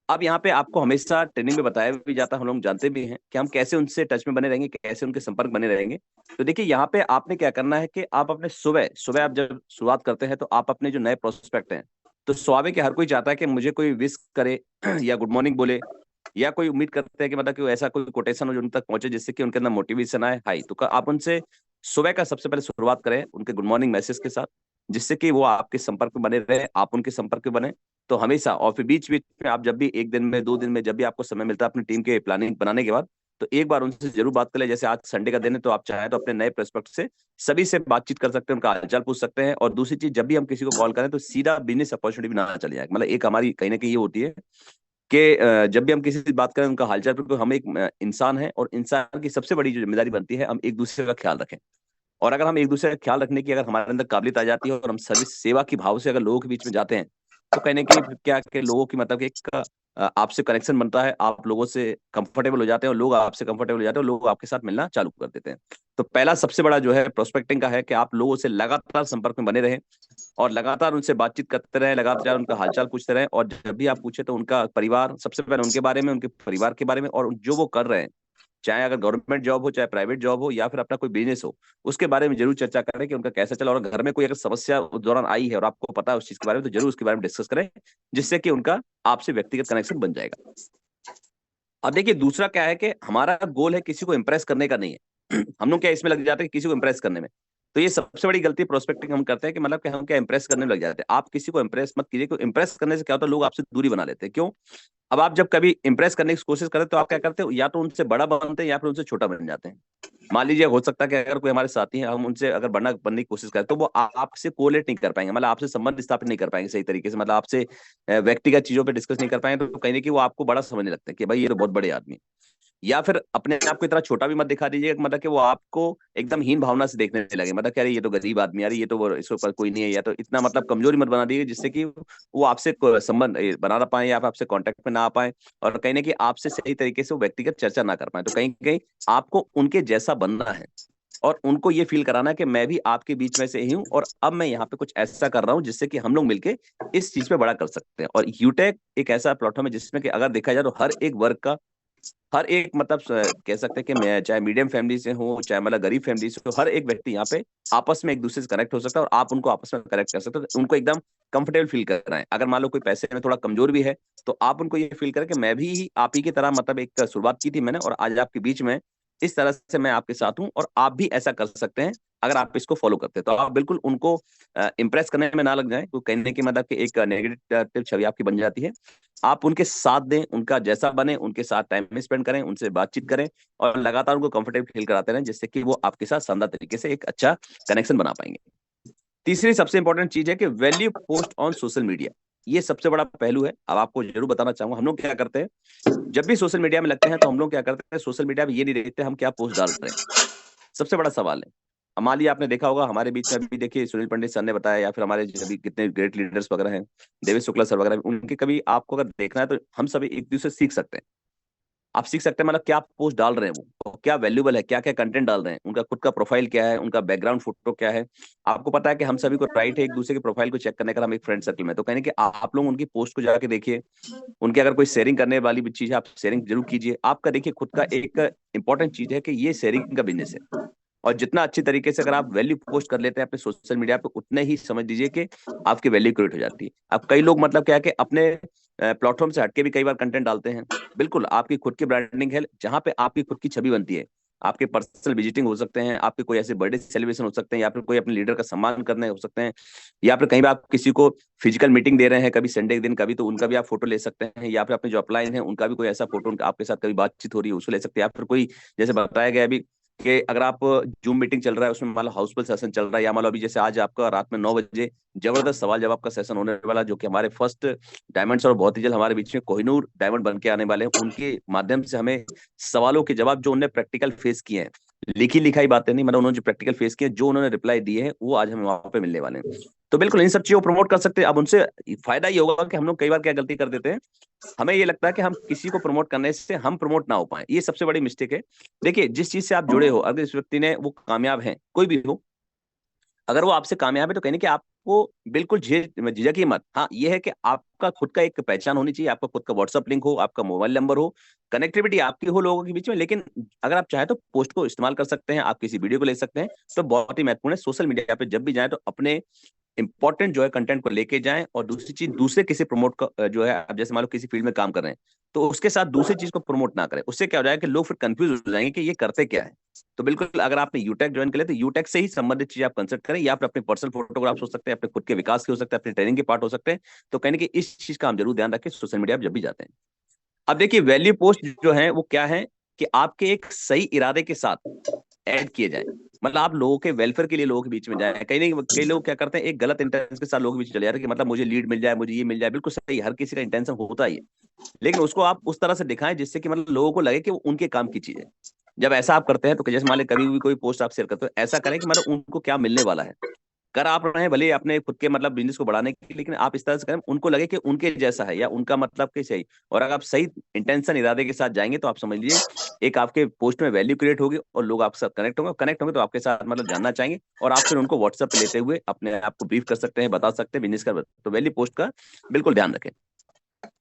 अब यहाँ पे आपको हमेशा ट्रेनिंग में बताया भी जाता है, हम लोग जानते भी हैं कि हम कैसे उनसे टच में बने रहेंगे, कैसे उनके संपर्क बने रहेंगे। तो देखिए यहाँ पे आपने क्या करना है कि आप अपने सुबह आप जब शुरुआत करते हैं तो आप अपने जो नए प्रोस्पेक्ट हैं, तो स्वाभाविक है हर कोई चाहता है कि मुझे कोई विश करे या गुड मॉर्निंग बोले, या कोई उम्मीद करते हैं कि मतलब कि ऐसा कोई कोटेशन हो जो उन तक पहुंचे जिससे कि उनके अंदर मोटिवेशन आए, हाई। तो आप उनसे सुबह का सबसे पहले शुरुआत करें उनके गुड मॉर्निंग मैसेज के साथ, जिससे कि वो आपके संपर्क में बने रहे, आप उनके संपर्क में बने। तो हमेशा, और फिर बीच बीच में आप जब भी 1 दिन में 2 दिन में जब भी आपको समय मिलता है अपनी टीम के प्लानिंग बनाने के बाद, तो एक बार उनसे जरूर बात कर ले। जैसे आज संडे का दिन है तो आप चाहें तो अपने नए प्रोस्पेक्ट से सभी से बातचीत कर सकते हैं, उनका हालचाल पूछ सकते हैं। और दूसरी चीज, जब भी हम किसी को कॉल करें तो सीधा बिजनेस अपॉर्चुनिटी भी ना चले जाए, मतलब एक हमारी कहीं ना कहीं ये होती है कि जब भी हम किसी से बात करें उनका हालचाल, क्योंकि हम एक इंसान है और इंसान की सबसे बड़ी जो जिम्मेदारी बनती है हम एक दूसरे का ख्याल रखें। और अगर हम एक दूसरे का ख्याल रखने की अगर हमारे अंदर काबिलियत आ जाती है और हम सर्विस सेवा की भाव से अगर लोगों के बीच में जाते हैं, तो कहने की क्या कि लोगों की मतलब एक आपसे कनेक्शन बनता है, आप लोगों से कंफर्टेबल हो जाते हैं और लोग आपसे कंफर्टेबल हो जाते हैं और लोग आपके साथ मिलना चालू कर देते हैं। तो पहला सबसे बड़ा जो है प्रोस्पेक्टिंग का है कि आप लोगों से लगातार संपर्क में बने रहें और लगातार उनसे बातचीत करते रहें, लगातार उनका हालचाल पूछते रहें। और जब भी आप पूछे तो उनका परिवार, सबसे पहले उनके बारे में, उनके परिवार के बारे में, और जो वो कर रहे हैं, चाहे अगर गवर्नमेंट जॉब हो, चाहे प्राइवेट जॉब हो, या फिर अपना कोई बिजनेस हो, उसके बारे में जरूर चर्चा करें कि उनका कैसा चला। और घर में कोई अगर समस्या उस दौरान आई है और आपको पता है उस चीज के बारे में, तो जरूर उसके बारे में डिस्कस करें, जिससे कि उनका आपसे व्यक्तिगत कनेक्शन बन जाएगा। अब देखिए दूसरा क्या है कि हमारा गोल है किसी को इंप्रेस करने का नहीं है। हम लोग क्या इसमें लग जाते हैं किसी को इंप्रेस करने में, तो ये सबसे बड़ी गलती प्रोस्पेक्टिंग हम करते हैं कि मतलब कि हम क्या इंप्रेस करने में लग जाते हैं। आप किसी को इंप्रेस मत कीजिए, क्योंकि इंप्रेस करने से क्या होता है, लोग आपसे दूरी बना लेते हैं। क्यों? अब आप जब कभी इंप्रेस करने की कोशिश करें तो आप क्या करते हो, या तो उनसे बड़ा बनते हैं या फिर उनसे छोटा बन जाते हैं। मान लीजिए हो सकता है कि अगर कोई हमारे साथी हैं, हम उनसे अगर बनने की कोशिश करें तो वो आपसे कोलेट नहीं कर पाएंगे, मतलब आपसे संबंध स्थापित नहीं कर पाएंगे सही तरीके से, मतलब आपसे व्यक्तिगत चीजों पर डिस्कस नहीं कर पाएंगे, तो कहीं ना कहीं वो आपको बड़ा समझने लगते हैं कि भाई ये तो बहुत बड़े आदमी। या फिर अपने आप को इतना छोटा भी मत दिखा दीजिएगा, मतलब कि वो आपको एकदम हीन भावना से देखने लगे, मतलब कि अरे ये तो गरीब आदमी, अरे ये तो इसके ऊपर कोई नहीं है, या तो इतना मतलब कमजोरी मत बना दीजिए जिससे कि वो आपसे संबंध बना ना पाए या आपसे कांटेक्ट में ना आ पाए, और कहीं ना कहीं आपसे सही तरीके से वो व्यक्तिगत चर्चा ना कर पाए। तो कहीं कहीं आपको उनके जैसा बनना है और उनको ये फील कराना है कि मैं भी आपके बीच में से ही हूं और अब मैं यहाँ पे कुछ ऐसा कर रहा हूँ जिससे कि हम लोग मिलके इस चीज पे बड़ा कर सकते हैं। और यूटेक एक ऐसा प्लेटफॉर्म है जिसमें कि अगर देखा जाए तो हर एक वर्ग का, हर एक मतलब कह सकते हैं कि मैं चाहे मीडियम फैमिली से हूँ चाहे मतलब गरीब फैमिली से हो, हर एक व्यक्ति यहाँ पे आपस में एक दूसरे से कनेक्ट हो सकता है और आप उनको आपस में कनेक्ट कर सकते हो, तो उनको एकदम कंफर्टेबल फील कर रहे हैं। अगर मान लो कोई पैसे में थोड़ा कमजोर भी है तो आप उनको ये फील करें कि मैं भी आप ही की तरह मतलब एक शुरुआत की थी मैंने और आज आपके बीच में इस तरह से मैं आपके साथ हूँ और आप भी ऐसा कर सकते हैं अगर आप इसको फॉलो करते हैं। तो आप बिल्कुल उनको इंप्रेस करने में ना लग जाए, तो कहने की मतलब कि एक नेगेटिव छवि आपकी बन जाती है। आप उनके साथ दें, उनका जैसा बने, उनके साथ टाइम स्पेंड करें, उनसे बातचीत करें और लगातार उनको कंफर्टेबल फील कराते रहें जिससे कि वो आपके साथ शानदार तरीके से एक अच्छा कनेक्शन बना पाएंगे। तीसरी सबसे इंपॉर्टेंट चीज है कि value post on social media. ये सबसे बड़ा पहलू है। अब आपको जरूर बताना चाहूंगा, हम लोग क्या करते हैं जब भी सोशल मीडिया में लगते हैं तो हम लोग क्या करते हैं, सोशल मीडिया में ये नहीं देखते हम क्या पोस्ट डाल रहे हैं। सबसे बड़ा सवाल है। मान लिया आपने देखा होगा हमारे बीच में अभी देखिए सुनील पंडित सर ने बताया या फिर हमारे अभी कितने ग्रेट लीडर्स वगैरह हैं, देवेश शुक्ला सर वगैरह, उनके कभी आपको अगर देखना है तो हम सभी एक दूसरे से सीख सकते हैं। आप सीख सकते हैं मतलब क्या पोस्ट डाल रहे हैं वो, क्या वैल्यूबल है, क्या क्या कंटेंट डाल रहे हैं, उनका खुद का प्रोफाइल क्या है, उनका बैकग्राउंड फोटो क्या है। आपको पता है कि हम सभी को राइट है एक दूसरे के प्रोफाइल को चेक करने का, हम एक फ्रेंड सर्कल में, तो कहने कि आप लोग उनकी पोस्ट को जाके देखिए, उनकी अगर कोई शेयरिंग करने वाली भी चीज है आप शेयरिंग जरूर कीजिए। आपका देखिए खुद का एक इंपॉर्टेंट चीज है कि ये शेयरिंग का बिजनेस है और जितना अच्छी तरीके से अगर आप वैल्यू पोस्ट कर लेते हैं अपने सोशल मीडिया पे उतने ही समझ लीजिए कि आपकी वैल्यू क्रिएट हो जाती है। अब कई लोग मतलब क्या है कि अपने प्लेटफॉर्म से हटके भी कई बार कंटेंट डालते हैं। बिल्कुल आपकी खुद की ब्रांडिंग है जहां पे आपकी खुद की छवि बनती है। आपके पर्सनल विजिटिंग हो सकते हैं, आपके कोई ऐसे बर्थडे सेलिब्रेशन हो सकते हैं, या फिर कोई अपने लीडर का सम्मान करने हो सकते हैं, या फिर कहीं भी आप किसी को फिजिकल मीटिंग दे रहे हैं कभी संडे के दिन कभी, तो उनका भी आप फोटो ले सकते हैं, या फिर अपने जो अपलाइन है उनका भी कोई ऐसा फोटो आपके साथ कभी बातचीत हो रही है उसको ले सकते हैं, या फिर कोई जैसे बताया गया अभी कि अगर आप जूम मीटिंग चल रहा है उसमें मान लो हाउसफुल सेशन चल रहा है, या मान लो अभी जैसे आज आपका रात में 9 बजे जबरदस्त सवाल जवाब का सेशन होने वाला जो कि हमारे फर्स्ट डायमंड्स और बहुत ही जल्द हमारे बीच में कोहिनूर डायमंड बन के आने वाले हैं, उनके माध्यम से हमें सवालों के जवाब जो उन्होंने प्रैक्टिकल फेस किए हैं, लिखी लिखाई बातें नहीं, मतलब उन्होंने जो प्रैक्टिकल फेस किए जो उन्होंने रिप्लाई दिए हैं वो आज हमें वहां पे मिलने वाले हैं। तो बिल्कुल इन सब चीजों को प्रमोट कर सकते हैं। अब उनसे फायदा ये होगा कि हम लोग कई बार क्या गलती कर देते हैं, हमें ये लगता है कि हम किसी को प्रमोट करने से हम प्रमोट ना हो पाए, ये सबसे बड़ी मिस्टेक है। देखिए जिस चीज से आप जुड़े हो, अगर इस व्यक्ति ने वो कामयाब है, कोई भी हो, अगर वो आपसे कामयाब है तो कहने कि आपको बिल्कुल झिझक ही मत। हाँ ये है कि आपका खुद का एक पहचान होनी चाहिए, आपका खुद का व्हाट्सअप लिंक हो, आपका मोबाइल नंबर हो, कनेक्टिविटी आपकी हो लोगों के बीच में। लेकिन अगर आप चाहे तो पोस्ट को इस्तेमाल कर सकते हैं, आप किसी वीडियो को ले सकते हैं, तो बहुत ही महत्वपूर्ण है। सोशल मीडिया पे जब भी जाए तो अपने इंपॉर्टेंट जो है कंटेंट को लेके जाएं, और दूसरी चीज दूसरे किसी प्रमोट का जो है, आप जैसे मान लो किसी फील्ड में काम कर रहे हैं तो उसके साथ दूसरी चीज को प्रमोट ना करें, उससे क्या हो जाएगा कि लोग फिर कंफ्यूज हो जाएंगे कि ये करते क्या है। तो बिल्कुल अगर आपने यूटेक ज्वाइन कर लिया तो यूटेक से ही संबंधित चीज आप कंसल्ट करें, या फिर अपने पर्सनल फोटोग्राफ्स हो सकते हैं, अपने खुद के विकास के हो सकते हैं, अपने ट्रेनिंग के पार्ट हो सकते हैं। तो कहने की इस चीज का हम जरूर ध्यान रखें सोशल मीडिया पर जब भी जाते हैं। अब देखिए वैल्यू पोस्ट जो है वो क्या है कि आपके एक सही इरादे के साथ ऐड किए जाए, मतलब आप लोगों के वेलफेयर के लिए लोगों के बीच में जाए। कई नहीं कई लोग क्या करते हैं एक गलत इंटेंशन के साथ लोगों के बीच चले जाते हैं कि मतलब मुझे लीड मिल जाए, मुझे ये मिल जाए। बिल्कुल सही, हर किसी का इंटेंशन होता ही है, लेकिन उसको आप उस तरह से दिखाएं जिससे कि मतलब लोगों को लगे कि वो उनके काम की चीज है। जब ऐसा आप करते हैं तो जैसे मान लें कभी भी कोई पोस्ट आप शेयर करते हो, ऐसा करें कि मतलब उनको क्या मिलने वाला है। कर आप रहे हैं भले अपने खुद के मतलब बिजनेस को बढ़ाने के लिए, लेकिन आप इस तरह से करें उनको लगे कि उनके जैसा है या उनका मतलब कि सही। और अगर आप सही इंटेंशन इरादे के साथ जाएंगे तो आप समझ लीजिए एक आपके पोस्ट में वैल्यू क्रिएट होगी और लोग आपके साथ कनेक्ट होंगे तो आपके साथ मतलब जानना चाहेंगे, और आप फिर उनको व्हाट्सएप पे लेते हुए अपने आप को ब्रीफ कर सकते हैं, बता सकते हैं बिजनेस का। तो वैल्यू पोस्ट का बिल्कुल ध्यान रखें।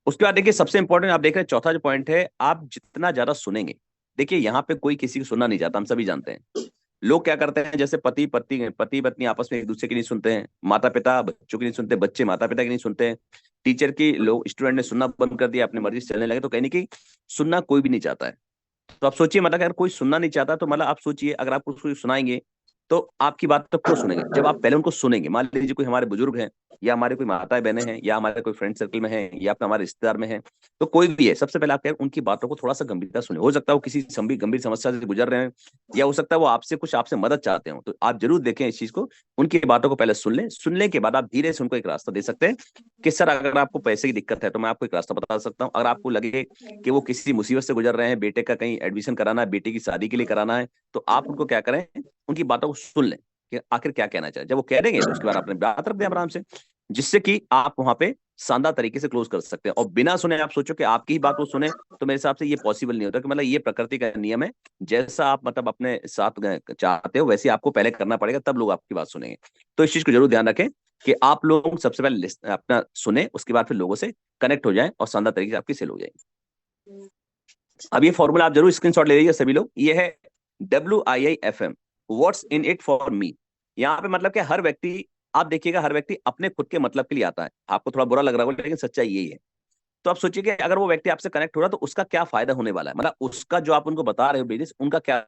उसके बाद देखिए सबसे इंपॉर्टेंट आप देख रहे हैं चौथा जो पॉइंट है, आप जितना ज्यादा सुनेंगे। देखिए यहाँ पे कोई किसी को सुनना नहीं चाहता, हम सभी जानते हैं। लोग क्या करते हैं जैसे पति पत्नी आपस में एक दूसरे की नहीं सुनते हैं, माता पिता बच्चों की नहीं सुनते, बच्चे माता पिता की नहीं सुनते हैं, टीचर की लोग स्टूडेंट ने सुनना बंद कर दिया, अपनी मर्जी से चलने लगे। तो कहने की सुनना कोई भी नहीं चाहता है। तो आप सोचिए मतलब अगर कोई सुनना नहीं चाहता तो मतलब आप सोचिए अगर आप उसको सुनाएंगे तो आपकी बात तो क्यों सुनेंगे? जब आप पहले उनको सुनेंगे, मान लीजिए कोई हमारे बुजुर्ग हैं या हमारे कोई माताएं बहनें हैं या हमारे कोई फ्रेंड सर्कल में हैं या हमारे रिश्तेदार में हैं, तो कोई भी है, सबसे पहले आप कहें उनकी बातों को थोड़ा सा गंभीरता सुने। हो सकता है वो किसी गंभीर समस्या से गुजर रहे हैं या हो सकता है वो आपसे मदद चाहते हो, तो आप जरूर देखें इस चीज को, उनकी बातों को पहले सुन लें। सुनने के बाद आप धीरे से उनको एक रास्ता दे सकते हैं कि सर अगर आपको पैसे की दिक्कत है तो मैं आपको एक रास्ता बता सकता हूँ। अगर आपको लगे कि वो किसी मुसीबत से गुजर रहे हैं, बेटे का कहीं एडमिशन कराना है, बेटे की शादी के लिए कराना है, तो आप उनको क्या करें, उनकी बातों को सुन लें कि आखिर क्या कहना चाहे। जब वो कह देंगे तो उसके बाद आपने बात रख दें आराम से, जिससे कि आप वहां पे शानदार तरीके से क्लोज कर सकते हैं। और बिना सुने आप सोचो कि आपकी ही बात वो सुने, तो मेरे हिसाब से ये पॉसिबल नहीं होता। कि मतलब ये प्रकृति का नियम है, जैसा आप मतलब अपने साथ चाहते हो वैसे आपको पहले करना पड़ेगा, तब लोग आपकी बात सुनेंगे। तो इस चीज को जरूर ध्यान रखें कि आप लोग सबसे पहले अपना सुने, उसके बाद फिर लोगों से कनेक्ट हो जाएं और शानदार तरीके से आपकी सेल हो जाएगी। अब ये फॉर्मूला आप जरूर स्क्रीनशॉट ले लीजिए सभी लोग। ये है WIIFM, what's in it for me. यहाँ पे मतलब कि हर व्यक्ति, आप देखिएगा हर व्यक्ति अपने खुद के मतलब के लिए आता है। आपको थोड़ा बुरा लग रहा होगा लेकिन सच्चाई यही है। तो आप सोचिए कि अगर वो व्यक्ति आपसे कनेक्ट हो रहा है तो उसका क्या फायदा होने वाला है, मतलब उसका जो आप उनको बता रहे हो बिजनेस, उनका क्या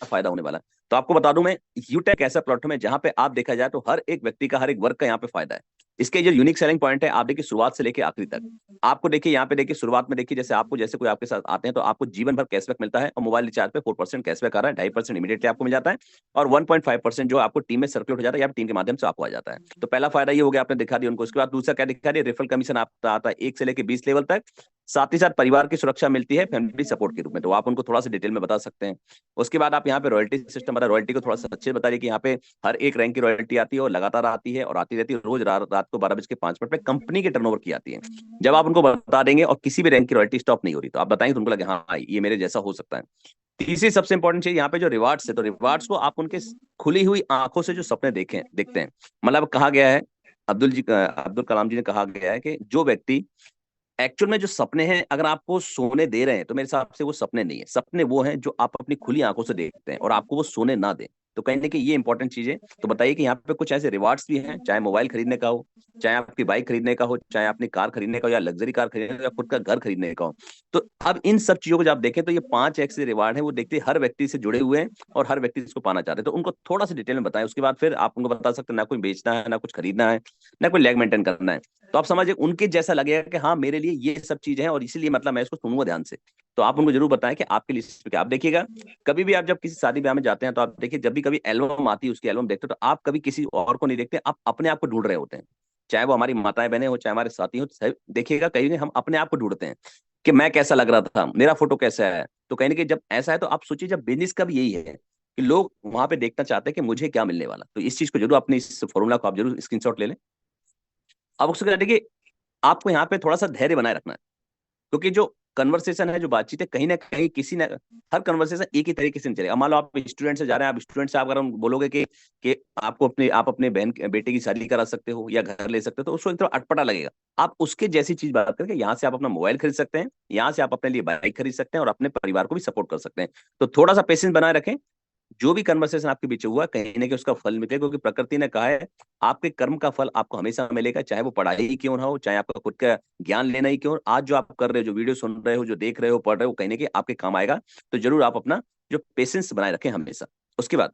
फायदा होने वाला है। तो आपको बता दूं मैं, यूटेक ऐसा प्लेटफॉर्म है जहां पे आप देखा जाए तो हर एक व्यक्ति का, हर एक वर्ग का यहाँ पे फायदा है। इसके जो यूनिक सेलिंग पॉइंट है, आप देखिए शुरुआत से लेके आखिरी तक, आपको देखिए यहाँ पे देखिए शुरुआत में देखिए जैसे कोई आपके साथ आते हैं तो आपको जीवन भर कैशबैक मिलता है। और मोबाइल रिचार्ज पे 4% कैशबैक आ रहा है, 2.5% इमीडिएटली आपको मिल जाता है और 1.5% जो आपको टीम में सर्कुलेट हो जाता है या टीम के माध्यम से आपको आ जाता है। तो पहला फायदा ये हो गया, आपने दिखा दिया उनको। उसके बाद दूसरा क्या दिखा दिया, रेफरल कमीशन आपका आता है 1 से लेकर 20 लेवल तक। साथ ही साथ परिवार की सुरक्षा मिलती है फैमिली सपोर्ट के रूप में, तो आप उनको थोड़ा सा डिटेल में बता सकते हैं। उसके बाद आप यहाँ पे रॉयल्टी सिस्टम बता, रॉयल्टी को थोड़ा सा अच्छे बता रही कि यहाँ पे हर एक रैंक की रॉयल्टी आती है और लगातार आती है और आती रहती है। रोज रात को 12:05 पे कंपनी के टर्नओवर की आती है। जब आप उनको बता देंगे और किसी भी रैंक की रॉयल्टी स्टॉप नहीं हो रही, तो आप बताएंगे तो उनको लगे हाँ ये मेरे जैसा हो सकता है। तीसरी सबसे इंपॉर्टेंट चीज यहाँ पे जो रिवार्ड्स है, तो रिवार्ड्स को आप उनके खुली हुई आंखों से जो सपने देखते हैं, मतलब कहा गया है, अब्दुल कलाम जी ने कहा गया है कि जो व्यक्ति एक्चुअल में जो सपने हैं अगर आपको सोने दे रहे हैं, तो मेरे हिसाब से वो सपने नहीं है। सपने वो हैं जो आप अपनी खुली आंखों से देखते हैं और आपको वो सोने ना दें। तो कहीं ना कहीं ये इंपॉर्टेंट चीज है। तो बताइए कि यहाँ पे कुछ ऐसे रिवार्ड्स भी हैं, चाहे मोबाइल खरीदने का हो, चाहे आपकी बाइक खरीदने का हो, चाहे अपनी कार खरीदने का हो या लग्जरी कार खरीदने का या खुद का घर खरीदने का हो। तो अब इन सब चीजों को जब आप देखें तो ये 5 ऐसे रिवार्ड है, वो देखते हर व्यक्ति से जुड़े हुए हैं और हर व्यक्ति इसको पाना चाहते हैं। तो उनको थोड़ा सा डिटेल में बताएं, उसके बाद फिर आप उनको बता सकते हैं ना कोई बेचना है, ना कुछ खरीदना है, ना कोई लैग मेंटेन करना है। तो आप समझिए उनके जैसा लगेगा कि हाँ मेरे लिए ये सब चीजें हैं और इसीलिए मतलब मैं इसको सुनूंगा ध्यान से। तो आप उनको जरूर बताएं कि आपके लिए क्या। आप देखिएगा कभी भी आप जब किसी शादी ब्याह में जाते हैं तो आप देखिए जब भी कभी एल्बम आती है, उसकी एल्बम देखते हो तो आप कभी किसी और को नहीं देखते, आप अपने आप को ढूंढ रहे होते हैं। चाहे वो हमारी माताएं बहनें हो, चाहे हमारे साथी हो, देखिएगा कहीं हम अपने आप को ढूंढते हैं कि मैं कैसा लग रहा था, मेरा फोटो कैसा है। तो कहीं ना कहीं जब ऐसा है तो आप सोचिए जब बिजनेस का भी यही है कि लोग वहां पे देखना चाहते हैं कि मुझे क्या मिलने वाला। तो इस चीज को जरूर अपनी इस फॉर्मूला को आप जरूर स्क्रीनशॉट ले लें। अब उसके देखिए आपको यहाँ पे थोड़ा सा धैर्य बनाए रखना है, क्योंकि जो कन्वर्सेशन है, जो बातचीत है, कहीं ना कहीं किसी ना हर कन्वर्सेशन एक ही तरीके से नहीं चलेगा। मान लो आप स्टूडेंट से जा रहे हैं, आप स्टूडेंट से आप अगर बोलोगे कि आप अपने बहन बेटे की शादी करा सकते हो या घर ले सकते हो, तो उसको एक थोड़ा अटपटा लगेगा। आप उसके जैसी चीज बात करके यहाँ से आप अपना मोबाइल खरीद सकते हैं, यहाँ से आप अपने लिए बाइक खरीद सकते हैं और अपने परिवार को भी सपोर्ट कर सकते हैं। तो थोड़ा सा पेशेंस बनाए रखें। जो भी कन्वर्सेशन आपके बीच हुआ कहीं ना कहीं उसका फल मिलेगा, क्योंकि प्रकृति ने कहा है आपके कर्म का फल आपको हमेशा मिलेगा, चाहे वो पढ़ाई ही क्यों ना हो, चाहे आपका खुद का ज्ञान लेना ही क्यों। आज जो आप कर रहे हो, जो वीडियो सुन रहे हो, जो देख रहे हो, पढ़ रहे हो, कहीं ना कहीं आपके काम आएगा। तो जरूर आप अपना जो पेशेंस बनाए रखें हमेशा। उसके बाद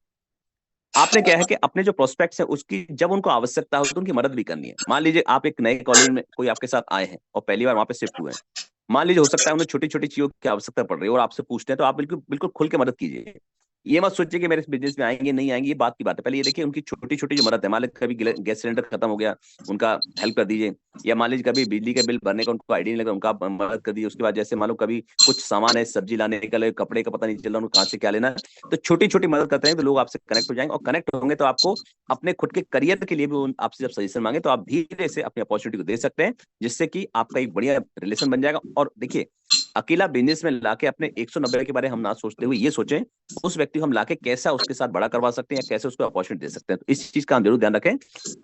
आपने क्या है कि अपने जो प्रोस्पेक्ट्स है उसकी जब उनको आवश्यकता हो तो उनकी मदद भी करनी है। मान लीजिए आप एक नए कॉलेज में कोई आपके साथ आए हैं और पहली बार वहां पे शिफ्ट हुए हैं, मान लीजिए हो सकता है उन्हें छोटी छोटी चीजों की आवश्यकता पड़ रही है और आपसे पूछते हैं, तो आप बिल्कुल बिल्कुल खुल के मदद कीजिए। ये मत सोचिए कि मेरे इस बिजनेस में आएंगे नहीं आएंगे, ये बात की बात है। पहले ये देखिए उनकी छोटी छोटी जो मदद है, मान लीजिए कभी गैस सिलेंडर खत्म हो गया, उनका हेल्प कर दीजिए। या मान लीजिए कभी बिजली का बिल भरने का उनको आइडिया नहीं लगा, उनका मदद कर दीजिए। उसके बाद जैसे मान लो कभी कुछ सामान है, सब्जी लाने का, कपड़े का पता नहीं चल रहा उनको कहाँ से क्या लेना है, तो छोटी छोटी मदद करते हैं तो लोग आपसे कनेक्ट हो जाएंगे। और कनेक्ट होंगे तो आपको अपने खुद के करियर के लिए भी आपसे जब सजेशन मांगे तो आप धीरे से अपनी अपॉर्चुनिटी को दे सकते हैं, जिससे कि आपका एक बढ़िया रिलेशन बन जाएगा। और देखिए अकेला बिजनेस में लाके अपने 190 के बारे में हम ना सोचते हुए ये सोचें उस व्यक्ति को हम लाके कैसा उसके साथ बड़ा करवा सकते हैं या कैसे उसको अपॉर्चुनिटी दे सकते हैं। तो इस चीज का हम जरूर ध्यान रखें।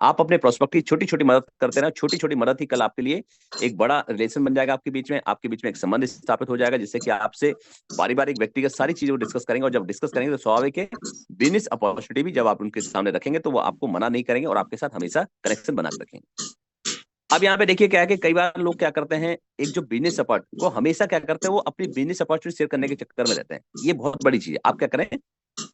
आप अपने प्रोस्पेक्ट की छोटी छोटी मदद करते रहे, छोटी छोटी मदद ही कल आपके लिए एक बड़ा रिलेशन बन जाएगा। आपके बीच में एक संबंध स्थापित हो जाएगा, जिससे कि आपसे पारिवारिक व्यक्तिगत सारी चीजों को डिस्कस करेंगे। और जब डिस्कस करेंगे तो स्वाभाविक है बिजनेस अपॉर्चुनिटी भी जब आप उनके सामने रखेंगे तो वो आपको मना नहीं करेंगे और आपके साथ हमेशा कनेक्शन बना के रखेंगे। अब यहाँ पे देखिए क्या है कि कई बार लोग क्या करते हैं, एक जो बिजनेस अपॉर्ट वो हमेशा क्या करते हैं, वो अपनी बिजनेस अपॉर्चुनिटी शेयर करने के चक्कर में रहते हैं। ये बहुत बड़ी चीज है। आप क्या करें,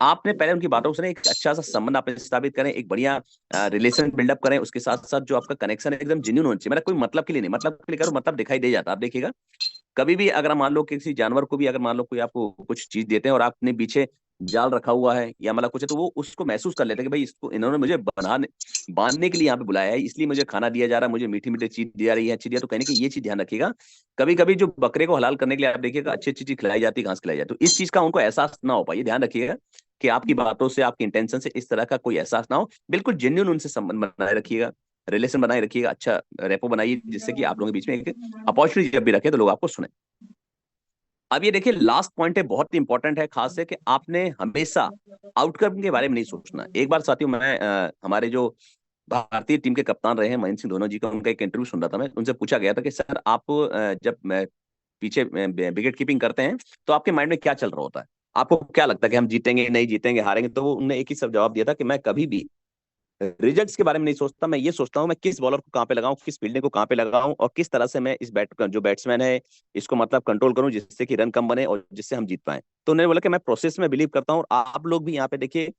आपने पहले उनकी बातों से एक अच्छा सा संबंध आप स्थापित करें, एक बढ़िया रिलेशन बिल्डअप करें। उसके साथ साथ जो आपका कनेक्शन है एकदम जेन्युइन होना चाहिए। मेरा कोई मतलब के लिए नहीं, मतलब के लिए करो, मतलब दिखाई दे जाता है। आप देखिएगा कभी भी अगर मान लो किसी जानवर को भी अगर मान लो कोई आपको कुछ चीज देते हैं और आपने पीछे जाल रखा हुआ है या मतलब कुछ है, तो वो उसको महसूस कर लेते हैं कि भाई इसको इन्होंने मुझे बनाने बांधने के लिए यहाँ पे बुलाया है, इसलिए मुझे खाना दिया जा रहा है, मुझे मीठी मीठी चीज दी जा रही है, अच्छी दिया। तो कहने की ये चीज ध्यान रखिएगा। कभी कभी जो बकरे को हलाल करने के लिए आप देखिएगा अच्छी अच्छी चीज खिलाई जाती है, घास खिलाई जाती है, तो इस चीज का उनको एहसास ना हो पाए, ध्यान रखिएगा कि आपकी बातों से आपकी इंटेंशन से इस तरह का कोई एहसास ना हो। बिल्कुल जेन्युइन उनसे संबंध बनाए रखिएगा, रिलेशन बनाए रखिएगा, अच्छा रेपो बनाइए, जिससे कि आप लोगों के बीच में एक अपॉर्चुनिटी जब भी रखे तो लोग आपको सुने। अब ये देखिए लास्ट पॉइंट है, बहुत ही इंपॉर्टेंट है, खास है कि आपने हमेशा आउटकम के बारे में नहीं सोचना। एक बार साथियों मैं हमारे जो भारतीय टीम के कप्तान रहे हैं महेंद्र सिंह धोनी जी का, उनका एक इंटरव्यू सुन रहा था मैं। उनसे पूछा गया था कि सर आप जब पीछे विकेट कीपिंग करते हैं तो आपके माइंड में क्या चल रहा होता है, आपको क्या लगता है कि हम जीतेंगे नहीं जीतेंगे हारेंगे? तो वो उन्होंने एक ही सब जवाब दिया था कि मैं कभी भी रिजल्ट्स के बारे में नहीं सोचता, मैं ये सोचता हूँ मैं किस बॉलर को कहाँ पे लगाऊं, किस फील्डिंग को कहाँ पे लगाऊं, और किस तरह से मैं इस जो बैट्समैन है इसको मतलब कंट्रोल करूं, जिससे कि रन कम बने और जिससे हम जीत पाए। तो उन्होंने बोला कि मैं प्रोसेस में बिलीव करता हूँ। और आप लोग भी यहाँ पे देखिए,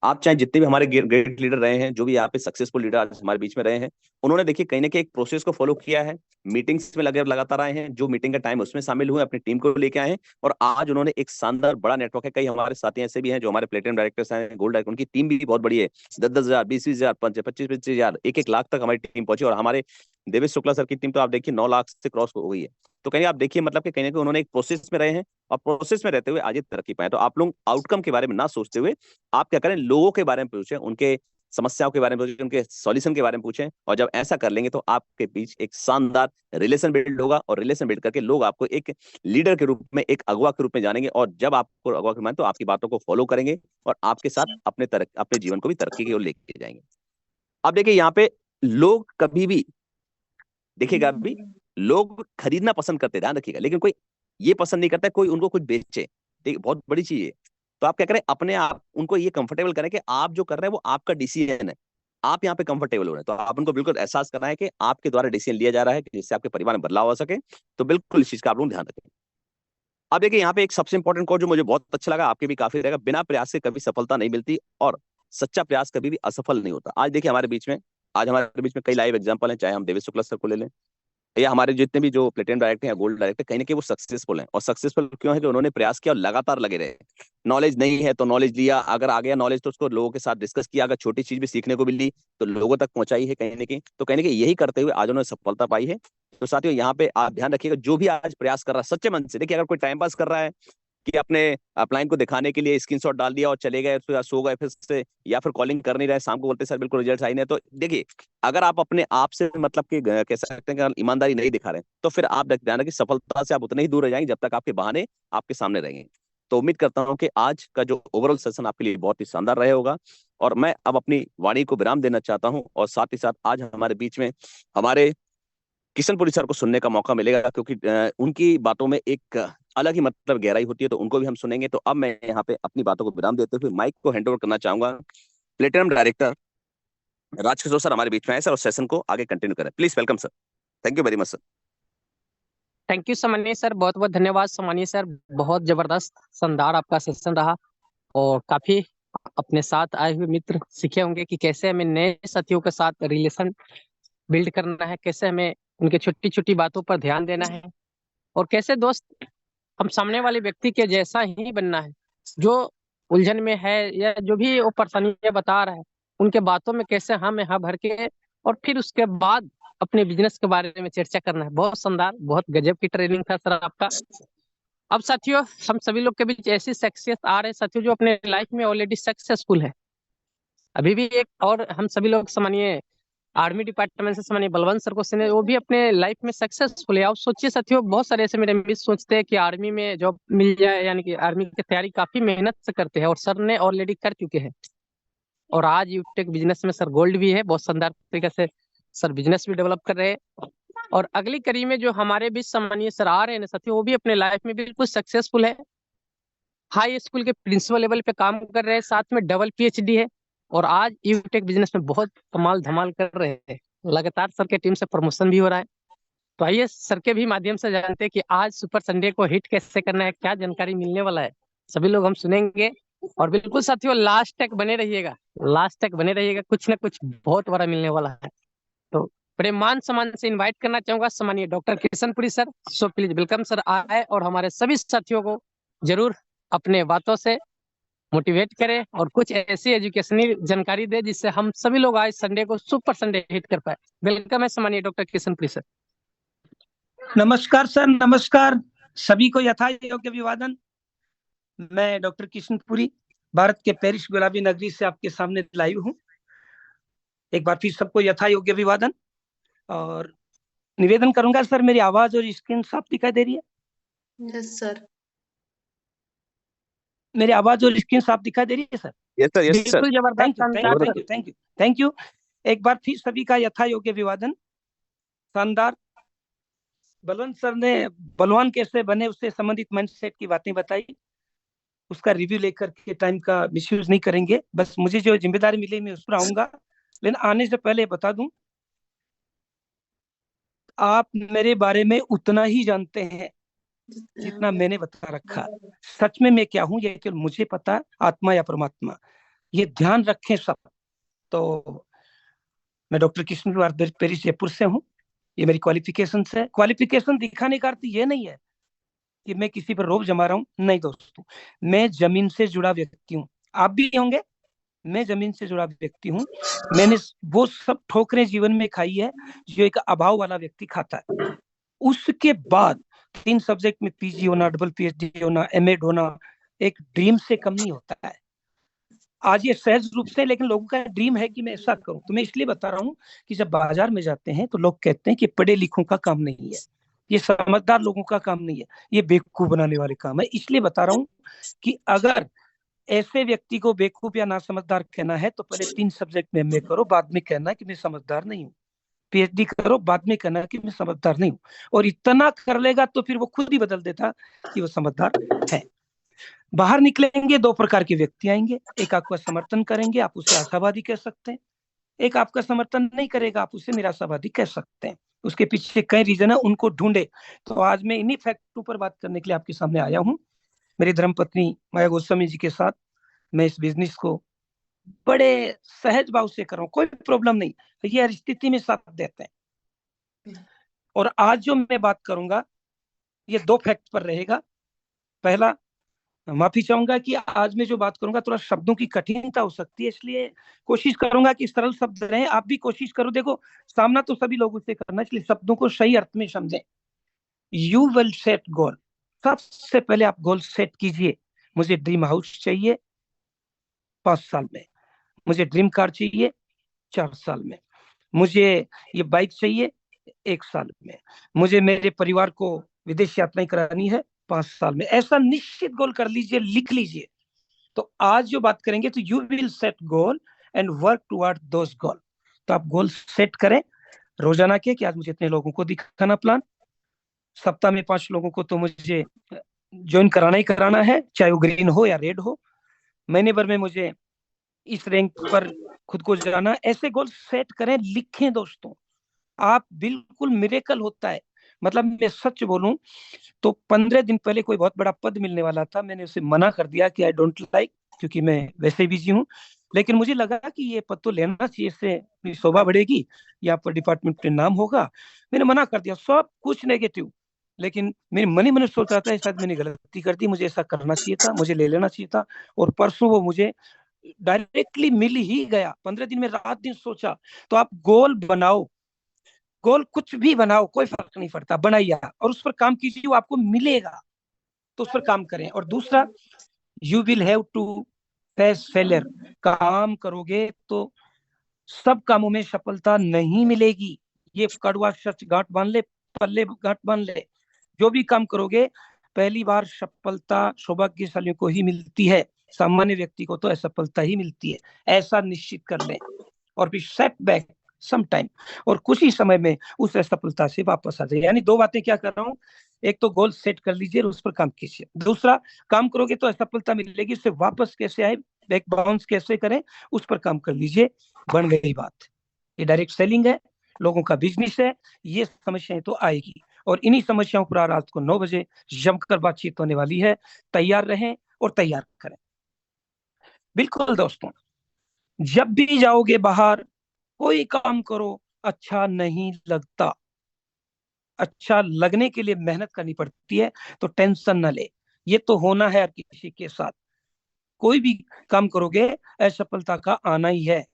आप चाहे जितने भी हमारे ग्रेट लीडर रहे हैं, जो भी यहाँ पे सक्सेसफुल लीडर आज हमारे बीच में रहे हैं, उन्होंने देखिए कहीं ना कहीं एक प्रोसेस को फॉलो किया है, मीटिंग्स में लगे लगातार आए हैं, जो मीटिंग का टाइम उसमें शामिल हुए, अपनी टीम को लेके आए हैं, और आज उन्होंने एक शानदार बड़ा नेटवर्क है। कई हमारे साथी ऐसे भी हैं जो हमारे प्लेटिनम डायरेक्टर्स हैं, गोल्ड डायरेक्टर, उनकी टीम भी बहुत बड़ी है। 10-10 हजार, 20-20 हजार, 25-25 हजार, 1-1 लाख तक हमारी टीम पहुंची। और हमारे देवेश शुक्ला सर की टीम तो आप देखिए 9 लाख से क्रॉस हो गई है। तो कहीं आप देखिए मतलब कि कहीं ना कहीं उन्होंने एक प्रोसेस में रहे हैं और प्रोसेस में रहते हुए आज ये तरक्की पाए। तो आप लोग आउटकम के बारे में ना सोचते हुए आप क्या करें, लोगों के बारे में पूछें, उनके समस्याओं के बारे में पूछें, उनके सॉल्यूशन के बारे में पूछें। और जब ऐसा कर लेंगे तो आपके बीच एक शानदार रिलेशन बिल्ड होगा, और रिलेशन बिल्ड करके लोग आपको एक लीडर के रूप में, एक अगवा के रूप में जानेंगे। और जब आपको अगवा के माने तो आपकी बातों को फॉलो करेंगे और आपके साथ अपने जीवन को भी तरक्की की ओर लेके जाएंगे। अब देखिए यहाँ पे लोग कभी भी देखिएगा, अभी लोग खरीदना पसंद करते, ध्यान रखिएगा, लेकिन कोई ये पसंद नहीं करता कोई उनको कुछ बेचे। ठीक, बहुत बड़ी चीज है। तो आप क्या करें, अपने आप उनको ये कंफर्टेबल करें कि आप जो कर रहे हैं वो आपका डिसीजन है, आप यहाँ पे कंफर्टेबल हो रहे हैं। तो आप उनको बिल्कुल एहसास करना है कि आपके द्वारा डिसीजन लिया जा रहा है, जिससे आपके परिवार में बदलाव हो सके। तो बिल्कुल इस चीज का आप लोग ध्यान रखें। अब देखिए यहाँ पे एक सबसे इंपॉर्टेंट कोड जो मुझे बहुत अच्छा लगा, आपके भी काफी रहेगा, बिना प्रयास से कभी सफलता नहीं मिलती और सच्चा प्रयास कभी भी असफल नहीं होता। आज देखिए आज हमारे बीच में कई लाइव एग्जांपल हैं, चाहे हम देवेश शुक्ला सर को ले लें या हमारे जितने भी जो प्लेटिनम डायरेक्टर हैं या गोल्ड डायरेक्टर, कहीं ना कहीं वो सक्सेसफुल हैं। और सक्सेसफुल क्यों है कि उन्होंने प्रयास किया और लगातार लगे रहे। नॉलेज नहीं है तो नॉलेज लिया, अगर आ गया नॉलेज तो उसको लोगों के साथ डिस्कस किया, अगर छोटी चीज भी सीखने को मिली तो लोगों तक पहुंचाई है कहीं ना कहीं। तो कहीं ना कहीं यही करते हुए आज उन्होंने सफलता पाई है। तो साथियों यहाँ पे आप ध्यान रखिएगा, जो भी आज प्रयास कर रहा है सच्चे मन से, देखिए अगर कोई टाइम पास कर रहा है कि अपने अपलाइन को दिखाने के लिए स्क्रीनशॉट डाल दिया और चले गए, फिर सो गए फिर से, या फिर कॉलिंग कर नहीं रहे, शाम को बोलते सर बिल्कुल रिजल्ट आई नहीं, तो देखिए अगर आप अपने आप से मतलब कि कह सकते हैं कि ईमानदारी नहीं दिखा रहे, तो फिर आप ध्यान रखिए सफलता से आप उतने ही दूर रह जाएंगे जब तक आपके बहाने आपके सामने रहेंगे। तो उम्मीद करता हूं कि आज का जो ओवरऑल सेशन आपके लिए बहुत ही शानदार रहे होगा। और मैं अब अपनी वाणी को विराम देना चाहता हूं, और साथ ही साथ आज हमारे बीच में हमारे किशनपुरी सर को सुनने का मौका मिलेगा, क्योंकि उनकी बातों में एक अलग ही मतलब गहराई होती है, तो उनको भी हम सुनेंगे। तो अब मैं यहाँ पे अपनी बातों को विराम देते हुए माइक को हैंड ओवर करना चाहूंगा प्लेटिनम डायरेक्टर राजकिशोर सर हमारे बीच में आए सर, और सेशन को आगे कंटिन्यू करें। Please welcome sir. Thank you very much sir. Thank you सम्मानीय सर, बहुत बहुत धन्यवाद सम्मानीय सर। बहुत जबरदस्त शानदार आपका सेशन रहा, और काफी अपने साथ आए हुए मित्र सीखे होंगे कि कैसे हमें नए साथियों के साथ रिलेशन बिल्ड करना है, कैसे हमें उनके छोटी छोटी बातों पर ध्यान देना है, और कैसे दोस्त हम सामने वाले व्यक्ति के जैसा ही बनना है। जो उलझन में है या जो भी वो परेशानियां बता रहा है, उनके बातों में कैसे हम यहाँ भर के और फिर उसके बाद अपने बिजनेस के बारे में चर्चा करना है। बहुत शानदार, बहुत गजब की ट्रेनिंग था सर आपका। अब साथियों, हम सभी लोग के बीच ऐसी सक्सेस आ रहे हैं साथियों जो अपने लाइफ में ऑलरेडी सक्सेसफुल है। अभी भी एक और हम सभी लोग सामान्य आर्मी डिपार्टमेंट से सामान्य बलवंत सर को सुने, वो भी अपने लाइफ में सक्सेसफुल है। आप सोचिए साथियों, बहुत सारे ऐसे मेरे मित्र सोचते हैं कि आर्मी में जॉब मिल जाए, यानी कि आर्मी की तैयारी काफी मेहनत से करते हैं, और सर ने ऑलरेडी कर चुके हैं। और आज यूटेक बिजनेस में सर गोल्ड भी है, बहुत शानदार तरीके से सर बिजनेस भी डेवलप कर रहे हैं। और अगली कड़ी में जो हमारे बीच सम्मानीय सर आ रहे हैं साथियों, वो भी अपने लाइफ में बिल्कुल सक्सेसफुल है। हाई स्कूल के प्रिंसिपल लेवल पे काम कर रहे हैं, साथ में डबल PhD है, और आज यूटेक बिजनेस में बहुत कमाल धमाल कर रहे हैं। लगातार सर के टीम से प्रमोशन भी हो रहा है। तो आइए सर के भी माध्यम से जानते हैं कि आज सुपर संडे को हिट कैसे करना है, क्या जानकारी मिलने वाला है, सभी लोग हम सुनेंगे। और बिल्कुल साथियों लास्ट तक बने रहिएगा, लास्ट तक बने रहिएगा, कुछ ना कुछ बहुत बड़ा मिलने वाला है। तो बड़े मान सम्मान से इनवाइट करना चाहूंगा सम्मानीय doctor Kishanpuri sir. So please welcome sir, आए और हमारे सभी साथियों को जरूर अपने बातों से मोटिवेट करे और कुछ ऐसी एजुकेशनल जानकारी दे जिससे हम सभी लोग आज संडे को सुपर संडे हिट कर पाए। वेलकम है सम्मानीय डॉक्टर किशनपुरी सर। नमस्कार सर, नमस्कार सभी को यथा योग्य अभिवादन। मैं डॉक्टर किशनपुरी भारत के पेरिस गुलाबी नगरी से आपके सामने लाइव हूँ। एक बार फिर सबको यथा योग्य अभिवादन और निवेदन करूंगा सर, मेरी आवाज और स्क्रीन साफ दिखाई दे रही है? Yes sir. मेरी आवाज और स्क्रीन साफ दिखाई दे रही है sir? Yes sir, yes sir. बिल्कुल जबरदस्त। Thank you. एक बार फिर सभी का यथा योग्य अभिवादन। शानदार। बलवंत सर ने बलवान कैसे बने उससे संबंधित माइंडसेट की बातें बताई, उसका रिव्यू लेकर के टाइम का मिसयूज नहीं करेंगे। बस मुझे जो जिम्मेदारी मिली मैं उस पर आऊंगा, लेकिन आने से पहले बता दूं, आप मेरे बारे में उतना ही जानते हैं जितना मैंने बता रखा। सच में मैं क्या हूं ये केवल मुझे पता, आत्मा या परमात्मा, ये ध्यान रखें सब। तो मैं डॉक्टर किशनपुरी पेरिस जयपुर से हूँ। ये मेरी क्वालिफिकेशन है। क्वालिफिकेशन दिखाने का अर्थ ये नहीं है कि मैं किसी पर रोब जमा रहा हूँ, नहीं दोस्तों, मैं जमीन से जुड़ा व्यक्ति हूँ। आप भी होंगे, मैं जमीन से जुड़ा व्यक्ति हूँ। मैंने वो सब ठोकरें जीवन में खाई है जो एक अभाव वाला व्यक्ति खाता है। उसके बाद 3 सब्जेक्ट में पीजी होना, डबल पीएचडी होना, एमएड होना एक ड्रीम से कम नहीं होता है। आज ये सहज रूप से, लेकिन लोगों का ड्रीम है कि मैं ऐसा करूं। तो मैं इसलिए बता रहा हूं कि जब बाजार में जाते हैं तो लोग कहते हैं कि पढ़े लिखों का काम नहीं है, ये समझदार लोगों का काम नहीं है, ये बेवकूफ बनाने वाले काम है। इसलिए बता रहा हूं कि अगर ऐसे व्यक्ति को बेवकूफ या ना समझदार कहना है तो पहले 3 सब्जेक्ट में एमए करो, बाद में कहना कि मैं समझदार नहीं हूँ। पीएचडी करो, बाद में कहना कि मैं समझदार नहीं हूँ। और इतना कर लेगा तो फिर वो खुद ही बदल देता कि वो समझदार है। बाहर निकलेंगे 2 प्रकार के व्यक्ति आएंगे। एक आपका समर्थन करेंगे, आप उसे आशावादी कह सकते हैं। एक आपका समर्थन नहीं करेगा, आप उसे निराशावादी कह सकते हैं। उसके पीछे कई रीजन है, उनको ढूंढे। तो आज मैं इन्हीं फैक्टों पर बात करने के लिए आपके सामने आया हूँ। मेरी धर्मपत्नी माया गोस्वामी जी के साथ मैं इस बिजनेस को बड़े सहज भाव से कर रहा हूँ, कोई प्रॉब्लम नहीं। ये हर स्थिति में साथ देते हैं। और आज जो मैं बात करूंगा ये 2 फैक्ट पर रहेगा। पहला, माफी चाहूंगा कि आज मैं जो बात करूंगा थोड़ा शब्दों की कठिनता हो सकती है, इसलिए कोशिश करूंगा कि सरल शब्द रहे। आप भी कोशिश करो। देखो, सामना तो सभी लोगों से करना, इसलिए शब्दों को सही अर्थ में समझें। यू विल सेट गोल। सबसे पहले आप गोल सेट कीजिए। मुझे ड्रीम हाउस चाहिए 5 साल में, मुझे ड्रीम कार चाहिए 4 साल में, मुझे ये बाइक चाहिए 1 साल में, मुझे मेरे परिवार को विदेश यात्राएं करानी है 5 साल में। ऐसा निश्चित गोल कर लीजिए, लिख लीजिए। तो आज जो बात करेंगे तो you will set goal and work toward those goal. तो आप गोल सेट करें रोजाना के कि आज मुझे इतने लोगों को दिखाना प्लान, सप्ताह में 5 लोगों को तो मुझे ज्वाइन कराना ही कराना है, चाहे वो ग्रीन हो या रेड हो। महीने भर में मुझे इस रैंक पर खुद को जाना। ऐसे गोल सेट करें, लिखें दोस्तों। आप बिल्कुल मिरेकल होता है। मतलब मैं सच बोलूं तो 15 दिन पहले कोई बहुत बड़ा पद मिलने वाला था, मैंने उसे मना कर दिया कि आई डोंट लाइक, क्योंकि मैं वैसे बिजी हूँ। लेकिन मुझे लगा कि ये पद तो लेना चाहिए, इससे शोभा बढ़ेगी, यहाँ पर डिपार्टमेंट में नाम होगा। मैंने मना कर दिया, सब कुछ नेगेटिव। लेकिन मेरे मन ही मन सोच रहा था शायद मैंने गलती कर दी, मुझे ऐसा करना चाहिए था, मुझे ले लेना चाहिए था। और परसों वो मुझे डायरेक्टली मिल ही गया। 15 दिन में रात दिन सोचा। तो आप गोल बनाओ, गोल कुछ भी बनाओ, कोई फर्क नहीं पड़ता, बनाइए और उस पर काम कीजिए, वो आपको मिलेगा। तो उस पर काम करें। और दूसरा, you will have to face failure. काम करोगे तो सब कामों में सफलता नहीं मिलेगी। ये कड़वा सच गांठ बांध ले, पल्ले गांठ बांध ले। जो भी काम करोगे पहली बार सफलता सौभाग्यशालियों को ही मिलती है, सामान्य व्यक्ति को तो असफलता ही मिलती है। ऐसा निश्चित कर लें। और फिर सेटबैक सम टाइम, और कुछ ही समय में उस असफलता से वापस आ जाए। यानी 2 बातें क्या कर रहा हूँ, एक तो गोल सेट कर लीजिए और उस पर काम कीजिए। दूसरा, काम करोगे तो असफलता मिलेगी, उससे वापस कैसे आए, बैक बाउंस कैसे करें, उस पर काम कर लीजिए। बन गई बात। ये डायरेक्ट सेलिंग है, लोगों का बिजनेस है, ये समस्याएं तो आएगी और इन्हीं समस्याओं पर रात को 9 बजे जमकर बातचीत होने वाली है। तैयार रहें और तैयार करें। बिल्कुल दोस्तों, जब भी जाओगे बाहर, कोई काम करो, अच्छा नहीं लगता, अच्छा लगने के लिए मेहनत करनी पड़ती है, तो टेंशन न ले। ये तो होना है हर किसी के साथ। कोई भी काम करोगे असफलता का आना ही है,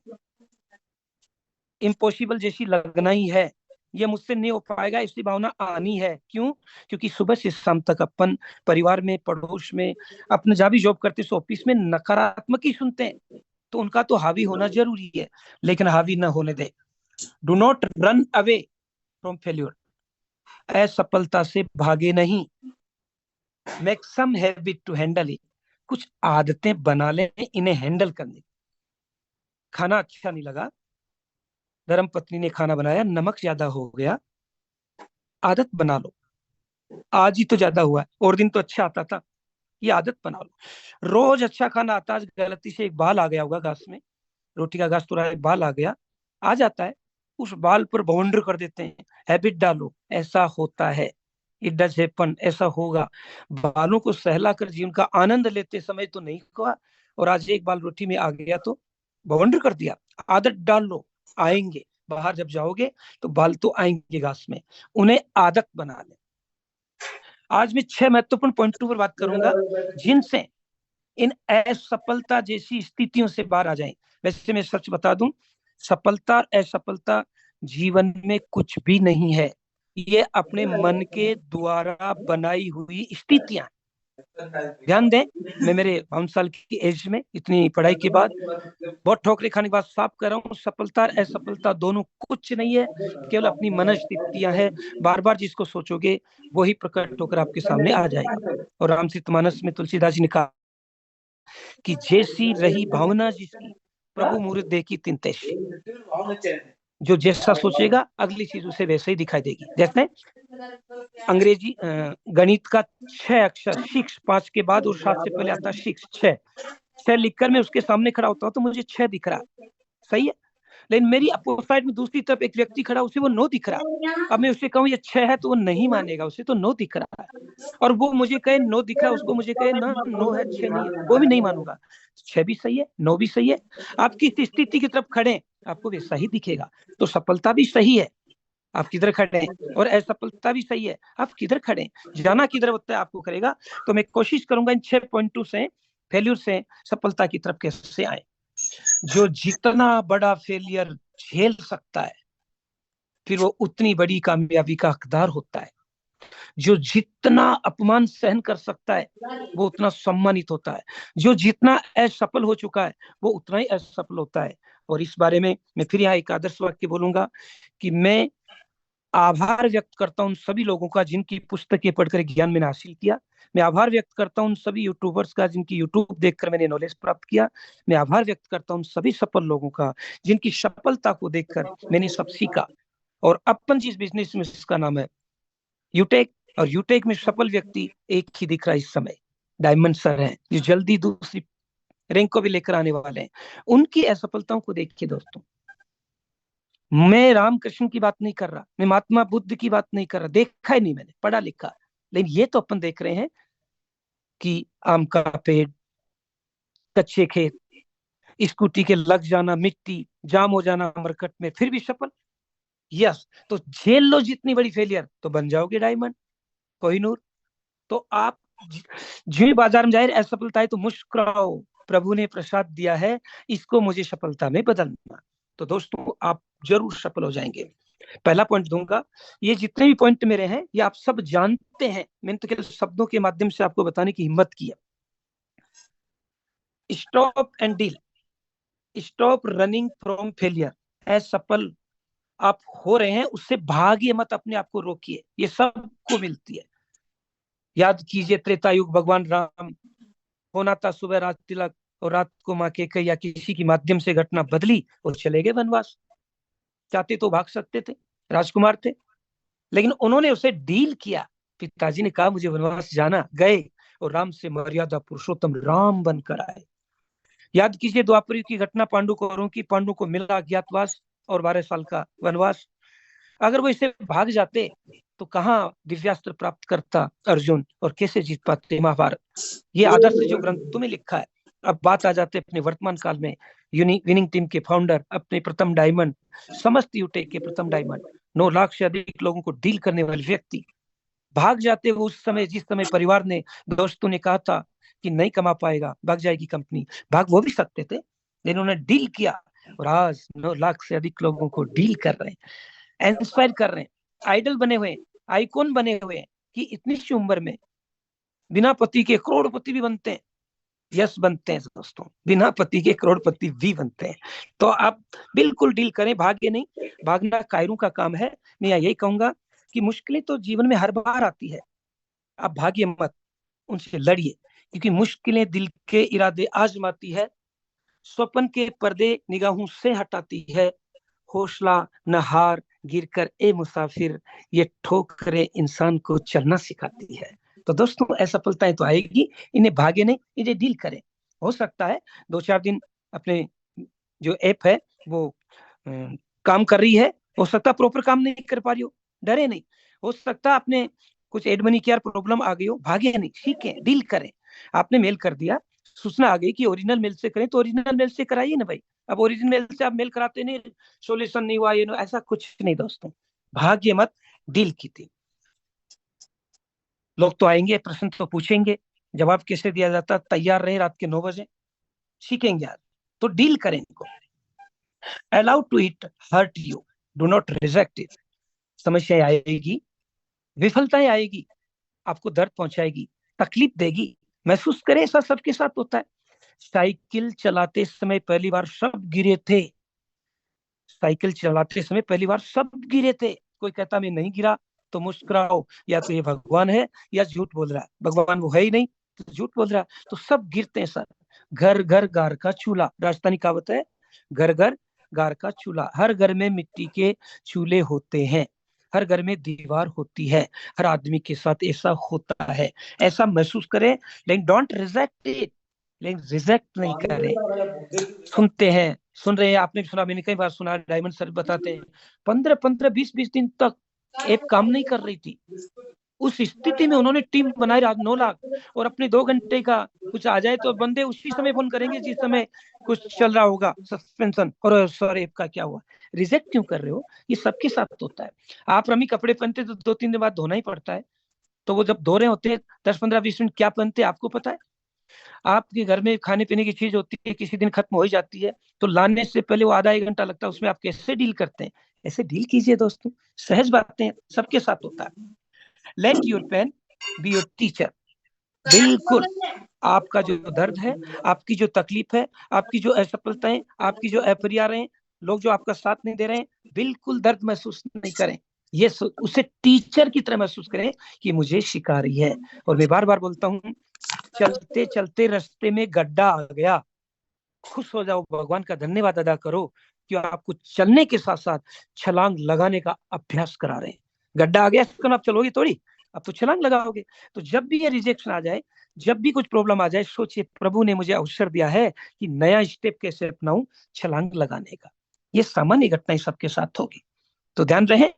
इम्पॉसिबल जैसी लगना ही है, ये मुझसे नहीं हो पाएगा ऐसी भावना आनी है। क्यों? क्योंकि सुबह से शाम तक अपन परिवार में, पड़ोस में, अपने जहाँ भी जॉब करते हैं ऑफिस में नकारात्मक ही सुनते हैं, तो उनका तो हावी होना जरूरी है, लेकिन हावी ना होने दे। Do not run away from failure. असफलता से भागे नहीं, make some habit to handle it. कुछ आदतें बना लें इन्हें हैंडल करने। खाना अच्छा नहीं लगा, धर्म पत्नी ने खाना बनाया, नमक ज्यादा हो गया, आदत बना लो। आज ही तो ज्यादा हुआ है, और दिन तो अच्छा आता था, ये आदत बना लो। रोज अच्छा खाना आता, आज गलती से एक बाल आ गया होगा घास में, रोटी का घास थोड़ा एक बाल आ जाता है, उस बाल पर बाउंड्री कर देते हैं, हैबिट डालो। ऐसा होता है, इट डज हैपन, ऐसा होगा। बालों को सहला कर जीवन का आनंद लेते समय तो नहीं हुआ, और आज एक बाल रोटी में आ गया तो बाउंड्री कर दिया। आदत डाल लो, आएंगे। बाहर जब जाओगे तो बाल तो आएंगे घास में, उन्हें आदत बना ले। आज मैं 6 महत्वपूर्ण पॉइंटों पर बात करूंगा जिनसे इन असफलता जैसी स्थितियों से बाहर आ जाएं। वैसे मैं सच बता दूं, सफलता और असफलता जीवन में कुछ भी नहीं है, ये अपने मन के द्वारा बनाई हुई स्थितियां। ध्यान दें, मैं मेरे 5 साल की एज में इतनी पढ़ाई के बाद, बहुत ठोकरे खाने के बाद साफ कर रहा हूँ, सफलता और असफलता दोनों कुछ नहीं है, केवल अपनी मनस्थितियां है। बार बार जिसको सोचोगे वही प्रकट होकर आपके सामने आ जाएगा। और रामचरितमानस में तुलसीदास जी ने कहा कि जैसी रही भावना जिसकी, प्रभु मुहूर्त देखी तिन तैसी। जो जैसा सोचेगा अगली चीज उसे वैसे ही दिखाई देगी। जैसे अंग्रेजी गणित का 6 अक्षर 6, 5 के बाद और 7 से पहले आता 6 लिखकर मैं उसके सामने खड़ा होता हूँ तो मुझे 6 दिख रहा, सही है। लेकिन मेरी अपोजिट साइड में दूसरी तरफ एक व्यक्ति खड़ा, उसे वो 9 दिख रहा। अब मैं उसे कहूँ ये 6 है तो वो नहीं मानेगा, उसे तो 9 दिख रहा है। और वो मुझे कहे 9 दिख रहा है, उसको मुझे कहे ना 9 है 6 नहीं है, वो भी नहीं मानूंगा। 6 भी सही है, 9 भी सही है। आप किस स्थिति की तरफ खड़े आपको वैसा ही दिखेगा। तो सफलता भी सही है, आप किधर खड़े हैं, और असफलता भी सही है, आप किधर खड़े हैं, जाना किधर होता है आपको करेगा। तो मैं कोशिश करूंगा इन 6 पॉइंटों से, फेल्यूर से सफलता की तरफ कैसे आए। जो जितना बड़ा फेलियर झेल सकता है फिर वो उतनी बड़ी कामयाबी का हकदार होता है। जो जितना अपमान सहन कर सकता है वो उतना सम्मानित होता है। जो जितना असफल हो चुका है वो उतना ही असफल होता है। और इस बारे में मैं फिर यहाँ एक आदर्श वाक्य बोलूंगा कि मैं आभार व्यक्त करता हूँ उन सभी लोगों का जिनकी पुस्तकें पढ़कर ज्ञान मैंने हासिल किया। मैं आभार व्यक्त करता हूँ उन सभी यूट्यूबर्स का जिनकी यूट्यूब देखकर मैंने नॉलेज प्राप्त किया। मैं आभार व्यक्त करता हूँ सभी सफल लोगों का जिनकी सफलता को देखकर मैंने सब सीखा। और अपन जिस बिजनेस में, इसका नाम है यूटेक, और यूटेक में सफल व्यक्ति एक ही दिख रहा है इस समय, डायमंड सर हैं, जो जल्दी दूसरी रैंक को भी लेकर आने वाले हैं। उनकी असफलताओं को देखिए दोस्तों। मैं रामकृष्ण की बात नहीं कर रहा, मैं महात्मा बुद्ध की बात नहीं कर रहा, देखा ही नहीं मैंने, पढ़ा लिखा, लेकिन ये तो अपन देख रहे हैं कि आम का पेड़, कच्चे खेत, स्कूटी के लग जाना, मिट्टी जाम हो जाना मरकट में, फिर भी सफल। यस, तो झेल लो जितनी बड़ी फेलियर तो बन जाओगे डायमंड, कोहिनूर। तो आप जो बाजार में जाहिर असफलता है तो मुस्कुराओ, प्रभु ने प्रसाद दिया है, इसको मुझे सफलता में बदलना। तो दोस्तों आप जरूर सफल हो जाएंगे। पहला पॉइंट दूंगा, ये जितने भी पॉइंट मेरे हैं ये आप सब जानते हैं, मैंने तो केवल शब्दों के माध्यम से आपको बताने की हिम्मत की है। Stop and deal, stop running from failure. असफल आप हो रहे हैं उससे भागिए मत, अपने आप को रोकिए, ये सबको मिलती है। याद कीजिए त्रेता युग, भगवान राम होना था सुबह रात तिलक, और रात को माँ के या किसी के माध्यम से घटना बदली और चले गए वनवास। चाहते तो भाग सकते थे, राजकुमार थे, लेकिन उन्होंने उसे डील किया। पिताजी ने कहा मुझे वनवास जाना, गए, और राम से मर्यादा पुरुषोत्तम राम बनकर आए। याद कीजिए द्वापर युग की घटना पांडु कौरवों की, पांडु को मिला अज्ञातवास और 12 साल का वनवास। अगर वो इसे भाग जाते तो कहाँ दिव्यास्त्र प्राप्त करता अर्जुन और कैसे जीत पाते महाभारत। ये आदर्श जो ग्रंथों में लिखा है। अब बात आ जाते अपने वर्तमान काल में, विनिंग टीम के फाउंडर, अपने प्रथम डायमंड, समस्त यूटेक के प्रथम डायमंड, 9 लाख से अधिक लोगों को डील करने वाले व्यक्ति भाग जाते वो उस समय, जिस समय परिवार ने, दोस्तों ने कहा था कि नहीं कमा पाएगा, भाग जाएगी कंपनी। भाग वो भी सकते थे, लेकिन उन्होंने डील किया और आज 9 लाख से अधिक लोगों को डील कर रहे हैं, इंस्पायर कर रहे हैं, आइडल बने हुए, आइकॉन बने हुए कि इतनी सी उम्र में बिना पति के करोड़पति भी बनते हैं। यस, बनते हैं दोस्तों, बिना पति के करोड़पति भी बनते हैं। तो आप बिल्कुल डील करें, भाग्य नहीं, भागना कायरों का काम है। मैं यही कहूंगा कि मुश्किलें तो जीवन में हर बार आती है, आप भाग्य मत, उनसे लड़िए, क्योंकि मुश्किलें दिल के इरादे आजमाती है, स्वप्न के पर्दे निगाहों से हटाती है, हौसला न हार, गिर कर ए मुसाफिर, ये ठोकरें इंसान को चलना सिखाती है। तो दोस्तों असफलताएं तो आएगी, इन्हें भागे नहीं, इन्हें डील करें। हो सकता है 2-4 दिन अपने जो ऐप है वो काम कर रही है, हो सकता है प्रॉपर काम नहीं कर पा रही हो, डरे नहीं। हो सकता है आपने कुछ एडमनी की प्रॉब्लम आ गई हो, भागे नहीं, ठीक है, डील करें। आपने मेल कर दिया, सूचना आ गई कि ओरिजिनल मेल से करें, तो ओरिजिनल मेल से कराइए ना भाई। अब ओरिजिनल मेल से आप मेल कराते नहीं, सोल्यूशन नहीं हुआ, ये ऐसा कुछ नहीं दोस्तों, भाग्य मत, डील की थी। लोग तो आएंगे, प्रश्न तो पूछेंगे, जवाब कैसे दिया जाता, तैयार रहे रात के 9 बजे, सीखेंगे यार। तो डील करें इनको, allow to it hurt you, do not reject it. समस्याएं आएगी, विफलताएं आएगी, आपको दर्द पहुंचाएगी, तकलीफ देगी, महसूस करें, ऐसा सबके साथ होता है। साइकिल चलाते समय पहली बार सब गिरे थे, साइकिल चलाते समय पहली बार सब गिरे थे। कोई कहता मैं नहीं गिरा तो मुस्कुराओ, या तो ये भगवान है या झूठ बोल रहा है। भगवान वो है ही नहीं तो झूठ बोल रहा है। तो सब गिरते हैं सर। घर घर गार का चूल्हा, राजस्थानी कहावत है, घर घर गार का चूल्हा। हर घर में मिट्टी के चूल्हे होते हैं, हर घर में दीवार होती है, हर आदमी के साथ ऐसा होता है। ऐसा महसूस करें, लेकिन डोंट रिजेक्ट इट, लेकिन रिजेक्ट नहीं करें। सुनते हैं, सुन रहे हैं, आपने भी सुना, मैंने कई बार सुना, डायमंड सर बताते हैं 15-15, 20-20 दिन तक ऐप काम नहीं कर रही थी। उस स्थिति में उन्होंने टीम बनाई 9 लाख, और अपने 2 घंटे का कुछ आ जाए तो बंदे उसी समय फोन करेंगे जिस समय कुछ चल रहा होगा, सस्पेंशन, और सर ऐप का क्या हुआ, रिजेक्ट क्यों कर रहे हो। ये सबके साथ होता है। आप रमी कपड़े पहनते तो 2-3 दिन बाद धोना ही पड़ता है, तो वो जब धो रहे होते हैं 10-15-20 मिनट क्या पहनते हैं आपको पता है। आपके घर में खाने पीने की चीज होती है, किसी दिन खत्म हो ही जाती है, तो लाने से पहले वो आधा 1 घंटा लगता है, उसमें आप कैसे डील करते हैं। ऐसे डील कीजिए दोस्तों, सहज बातें, सबके साथ होता है। Let your pain be your teacher. बिल्कुल आपका जो दर्द है, आपकी जो तकलीफ है, आपकी जो असफलताएं, आपकी जो अपरियारें, लोग जो आपका साथ नहीं दे रहे हैं, बिल्कुल दर्द महसूस नहीं करें, ये उसे टीचर की तरह महसूस करें कि मुझे सिखा रही है। और मैं बार बार बोलता हूँ, चलते चलते रास्ते में गड्ढा आ गया, खुश हो जाओ, भगवान का धन्यवाद अदा करो कि आपको चलने के साथ साथ छलांग लगाने का अभ्यास करा रहे हैं। गड्ढा आ गया, इसको आप चलोगे थोड़ी, अब तो छलांग लगाओगे। तो जब भी ये रिजेक्शन आ जाए, जब भी कुछ प्रॉब्लम आ जाए, सोचिए प्रभु ने मुझे अवसर दिया है कि नया स्टेप कैसे अपनाऊं, छलांग लगाने का। ये सामान्य घटनाएं सबके साथ होगी, तो ध्यान रहे,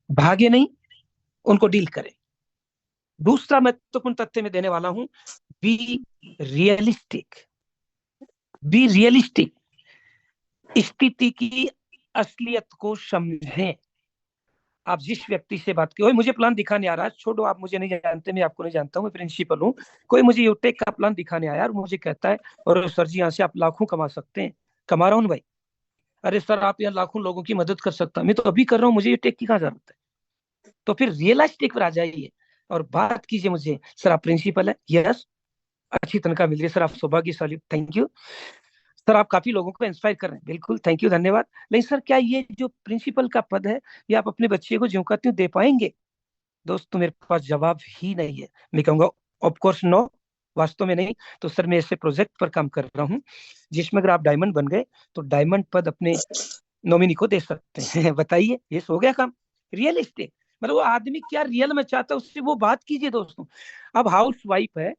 भागे नहीं, उनको डील करें। दूसरा महत्वपूर्ण तथ्य मैं देने वाला हूं, बी रियलिस्टिक। बी रियलिस्टिक, स्थिति की असलियत को समझें। आप जिस व्यक्ति से बात की, मुझे प्लान दिखाने आ रहा है, छोड़ो आप मुझे नहीं जानते, मैं आपको नहीं जानता हूँ, मैं प्रिंसिपल हूँ, कोई मुझे यूटेक का प्लान दिखाने आया और मुझे कहता है, और सर जी यहाँ से आप लाखों कमा सकते हैं। कमा रहा हूँ भाई, अरे सर आप यहाँ लाखों लोगों की मदद कर सकता, मैं तो अभी कर रहा हूँ, मुझे यूटेक की क्या जरूरत है। तो फिर रियलिस्टिक पर आ जाइए और बात कीजिए मुझे, सर आप प्रिंसिपल है, यस, अच्छी तनख्वाह मिल रही है, सर आप सौभाग्यशाली, थैंक यू सर, आप काफी लोगों को इंस्पायर कर रहे हैं, बिल्कुल थैंक यू, धन्यवाद। लेकिन सर क्या ये जो प्रिंसिपल का पद है, ये आप अपने बच्चे को ज्यों का त्यों दे पाएंगे। दोस्तों मेरे पास जवाब ही नहीं है। मैं कहूंगा ऑफ कोर्स नो, वास्तव में नहीं। तो सर मैं ऐसे प्रोजेक्ट पर काम कर रहा हूँ जिसमें अगर आप डायमंड बन गए तो डायमंड पद अपने नॉमिनी को दे सकते हैं। बताइए, ये हो गया काम। रियलिस्टिक मतलब वो आदमी क्या रियल में चाहता है, उससे वो बात कीजिए दोस्तों। अब हाउस वाइफ है,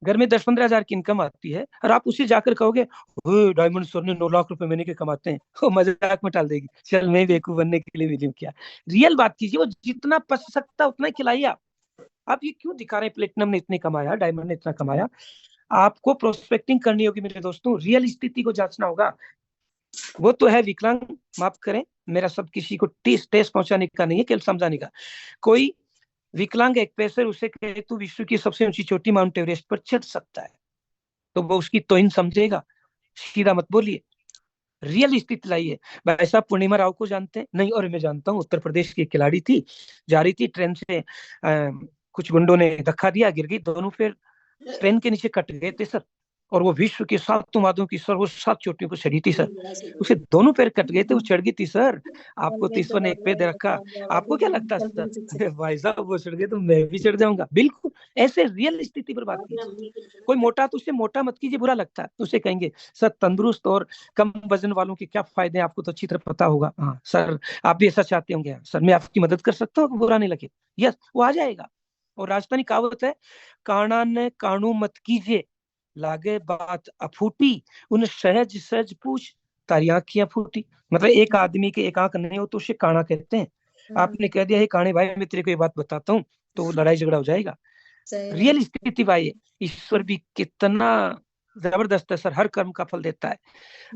घर में 10-15 हजार की इनकम आती है और आप उसे जाकर कहोगे डायमंड सर ने 9 लाख रुपए महीने के कमाते हैं, वो मजाक में टाल देगी, चल मैं बेवकूफ बनने के लिए मिली हूँ क्या। रियल बात कीजिए, वो जितना पच सकता उतना ही खिलाइए। आप ये क्यों दिखा रहे हैं प्लेटिनम ने इतने कमाया, डायमंड ने इतना कमाया। आपको प्रोस्पेक्टिंग करनी होगी मेरे दोस्तों, रियल स्थिति को जांचना होगा। वो तो है विकलांग, माफ करें, मेरा सब किसी को टेस्ट पहुंचाने का नहीं है, केवल समझाने का। कोई विकलांग एक पेशर उसे कहे तू विश्व की सबसे ऊंची चोटी माउंट एवरेस्ट पर चढ़ सकता है, तो वो उसकी तोहिन समझेगा, सीधा मत बोलिए, रियल स्थिति लाइए। भाई साहब पूर्णिमा राव को जानते हैं? नहीं। और मैं जानता हूँ, उत्तर प्रदेश की खिलाड़ी थी, जा रही थी ट्रेन से, कुछ गुंडों ने धक्का दिया, गिर गई, दोनों पैर ट्रेन के नीचे कट गए थे सर, और वो विश्व के 7 मादों की सर वो 7 चोटियों को चढ़ी थी सर, उसे दोनों पैर कट गए थे, वो चढ़ गई थी सर। आपको तो ईश्वर ने एक पैर दे रखा, आपको क्या लगता है सर? भाई साहब वो चढ़ गए तो मैं भी चढ़ जाऊंगा। बिल्कुल ऐसे रियल स्थिति पर बात कीजिए। कोई मोटा तो उसे मोटा मत कीजिए, बुरा लगता है, उसे कहेंगे सर तंदुरुस्त और कम वजन वालों के क्या फायदे हैं, आपको तो अच्छी तरह पता होगा। हाँ सर, आप भी ऐसा चाहते होंगे, सर मैं आपकी मदद कर सकता हूँ, बुरा नहीं लगे, यस वो आ जाएगा। और राजस्थानी कहावत है, काना ने कानू मत कीजिए, लागे बात अफूटी, उन सहज सहज पूछ तारी आंखियां फूटी। मतलब एक आदमी के एक आंख नहीं हो तो उसे काना कहते हैं। आपने कह दिया है काने भाई मैं तेरे को ये बात बताता हूँ, तो लड़ाई झगड़ा हो जाएगा। रियल स्थिति भाई, ईश्वर भी कितना जबरदस्त है सर, हर कर्म का फल देता है।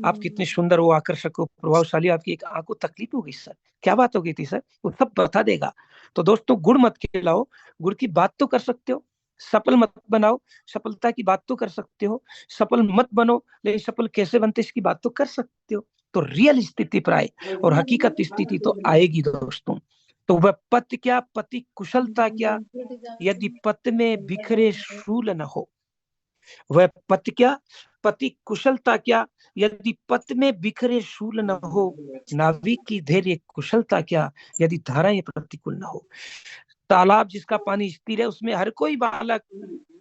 आप कितने सुंदर हो, आकर्षक हो, प्रभावशाली, आपकी एक आंख को तकलीफ हो गई सर, क्या बात हो गई थी सर, वो सब बता देगा। तो दोस्तों गुड़ मत खिलाओ, गुड़ की बात तो कर सकते हो, सफल मत बनाओ, सफलता की बात तो कर सकते हो, सफल मत बनो लेकिन सफल कैसे बनते इसकी बात तो कर सकते हो। तो रियल स्थिति पर आए, और हकीकत स्थिति तो आएगी दोस्तों। तो वह पति क्या, पति कुशलता क्या, यदि पति में बिखरे शूल न हो। वह पति क्या, पति कुशलता क्या, यदि पथ में बिखरे शूल न हो। नाविक की धैर्य कुशलता क्या, यदि धाराएं प्रतिकूल न हो। तालाब जिसका पानी स्थिर है उसमें हर कोई बालक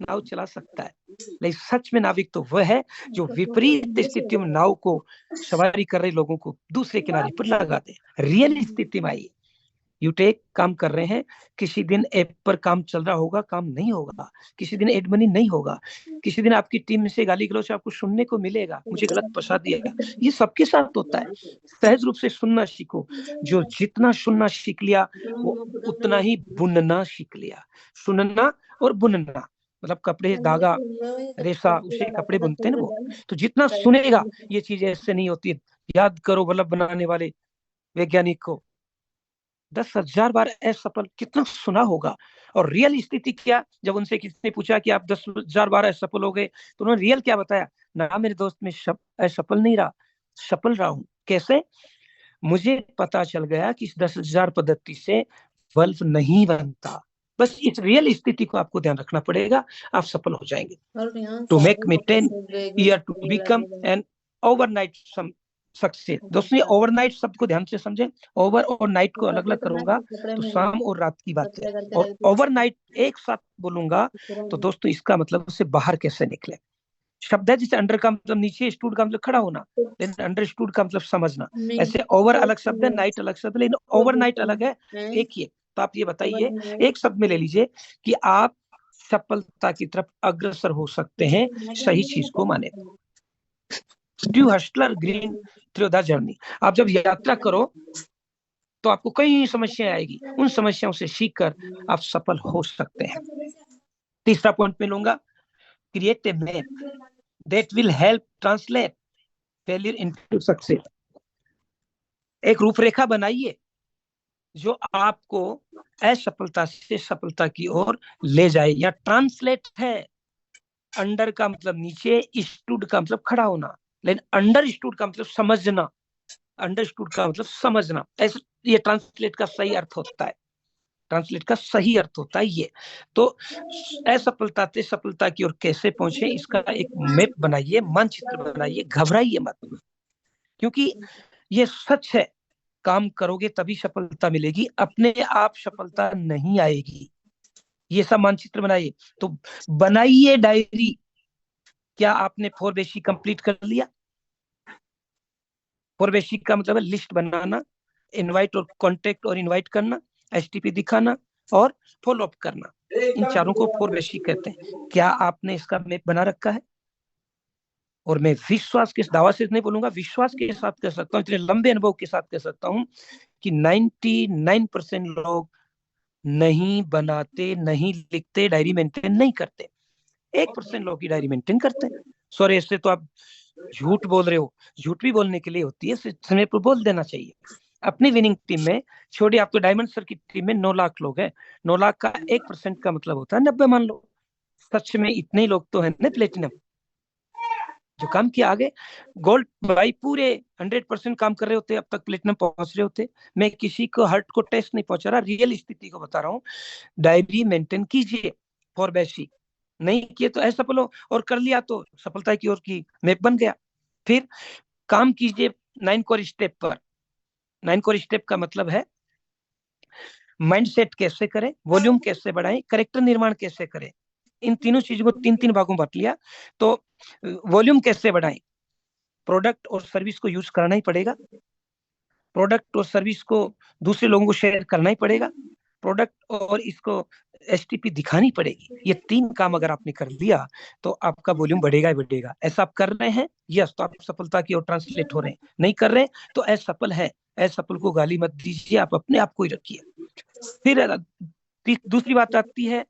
नाव चला सकता है, लेकिन सच में नाविक तो वह है जो विपरीत स्थितियों में नाव को सवारी कर रहे लोगों को दूसरे किनारे पर लगा दे। रियल स्थिति में आइए, यूटेक काम कर रहे हैं, किसी दिन ऐप पर काम चल रहा होगा, काम नहीं होगा, किसी दिन एड मनी नहीं होगा, किसी दिन आपकी टीम से गाली गलौच आपको सुनने को मिलेगा, मुझे गलत फंसा दिया, ये सबके साथ होता है। सहज रूप से सुनना सीखो, जो जितना सुनना सीख लिया वो उतना ही बुनना सीख लिया। सुनना और बुनना मतलब कपड़े धागा रेशा उसे कपड़े बुनते हैं ना वो, तो जितना सुनेगा ये चीज ऐसे नहीं होती। याद करो बल्ब बनाने वाले वैज्ञानिक को 10,000 बार असफल कितना सुना होगा। और रियल स्थिति क्या, जब उनसे किसी ने पूछा कि आप 10,000 बार असफल हो गए, तो उन्होंने रियल क्या बताया, ना मेरे दोस्त में असफल नहीं रहा, सफल रहा हूं। कैसे? मुझे पता चल गया कि इस 10,000 पद्धति से बल्ब नहीं बनता। बस इस रियल स्थिति को आपको ध्यान रखना पड़ेगा, आप सफल हो जाएंगे। To make me 10 year to become an overnight success. दोस्तों ओवरनाइट शब्द को ध्यान से समझें, ओवर और नाइट को अलग अलग करूंगा तो शाम और रात की बात है, और ओवरनाइट एक साथ बोलूंगा तो दोस्तों इसका मतलब उससे बाहर कैसे निकले। शब्द है जैसे अंडर का मतलब नीचे, स्टूड का मतलब खड़ा होना, लेकिन अंडरस्टूड का मतलब समझना। ऐसे ओवर अलग शब्द है, नाइट अलग शब्द है, लेकिन ओवरनाइट अलग है, एक ही है। तो आप ये बताइए, एक शब्द में ले लीजिए कि आप सफलता की तरफ अग्रसर हो सकते हैं सही चीज को माने। Do hustler green through the journey. आप जब यात्रा करो तो आपको कई समस्याएं आएगी, उन समस्याओं से सीखकर आप सफल हो सकते हैं। तीसरा पॉइंट में लूंगा, create a map that will help translate failure into success. एक रूपरेखा बनाइए जो आपको असफलता से सफलता की ओर ले जाए। या ट्रांसलेट है, अंडर का मतलब नीचे, स्टूड का मतलब खड़ा होना, लेकिन अंडरस्टूड का मतलब समझना, अंडरस्टूड का मतलब समझना। ऐसे ये ट्रांसलेट का सही अर्थ होता है, ट्रांसलेट का सही अर्थ होता है ये। तो असफलता से सफलता की ओर कैसे पहुंचे इसका एक मैप बनाइए, मानचित्र बनाइए, घबराइए मत, क्योंकि ये सच है, काम करोगे तभी सफलता मिलेगी, अपने आप सफलता नहीं आएगी। ये सब मानचित्र बनाइए। तो बनाइए डायरी। क्या आपने 4 बेसिक कंप्लीट कर लिया? 4 बेसिक का मतलब है लिस्ट बनाना, इनवाइट और कांटेक्ट और इनवाइट करना, एसटीपी दिखाना और फॉलो अप करना। इन चारों को फोर बेसिक कहते हैं। क्या आपने इसका मैप बना रखा है? और मैं विश्वास के दावा से नहीं बोलूंगा, विश्वास के साथ कह सकता हूँ, इतने लंबे अनुभव के साथ कह सकता हूँ कि 99% लोग नहीं बनाते, नहीं लिखते, डायरी मेंटेन नहीं करते। 1% लोग ही डायरी मेंटेन करते हैं। सॉरी, इससे तो आप झूठ बोल रहे हो। झूठ भी बोलने के लिए होती है, समय पर बोल देना चाहिए। अपनी विनिंग टीम में छोड़िए, आप तो डायमंड सर की टीम में 9 लाख लोग हैं। 9 लाख का 1% का मतलब होता है 90 मान लो। सच में इतने लोग तो है ना प्लेटिनम जो काम किया। आगे गोल्ड भाई पूरे 100% काम कर रहे होते, अब तक प्लेटिनम पहुंच रहे होते। मैं किसी को हर्ट को टेस्ट नहीं पहुंचा रहा, रियल स्थिति को बता रहा हूँ। डायरी मेंटेन कीजिए फॉर बेसिक, नहीं किए तो असफल हो, और कर लिया तो सफलता की ओर की मैप बन गया। फिर काम कीजिए 9 कोर स्टेप पर। 9 कोर स्टेप का मतलब है माइंडसेट कैसे करें, वॉल्यूम कैसे बढ़ाएं, कैरेक्टर निर्माण कैसे करें। इन तीनों चीजों को 3-3 भागों में बांट लिया। तो वॉल्यूम कैसे बढ़ाएं? प्रोडक्ट और सर्विस को यूज करना ही पड़ेगा, प्रोडक्ट और सर्विस को दूसरे लोगों को शेयर करना ही पड़ेगा, प्रोडक्ट और इसको एसटीपी दिखानी पड़ेगी। ये 3 काम अगर आपने कर लिया तो आपका वॉल्यूम बढ़ेगा ही बढ़ेगा। ऐसा आप कर रहे हैं, यस, तो आप सफलता की ओर ट्रांसलेट हो रहे हैं। नहीं कर रहे तो असफल है। असफल को गाली मत दीजिए, आप अपने आप को ही रखिए। फिर दूसरी बात आती है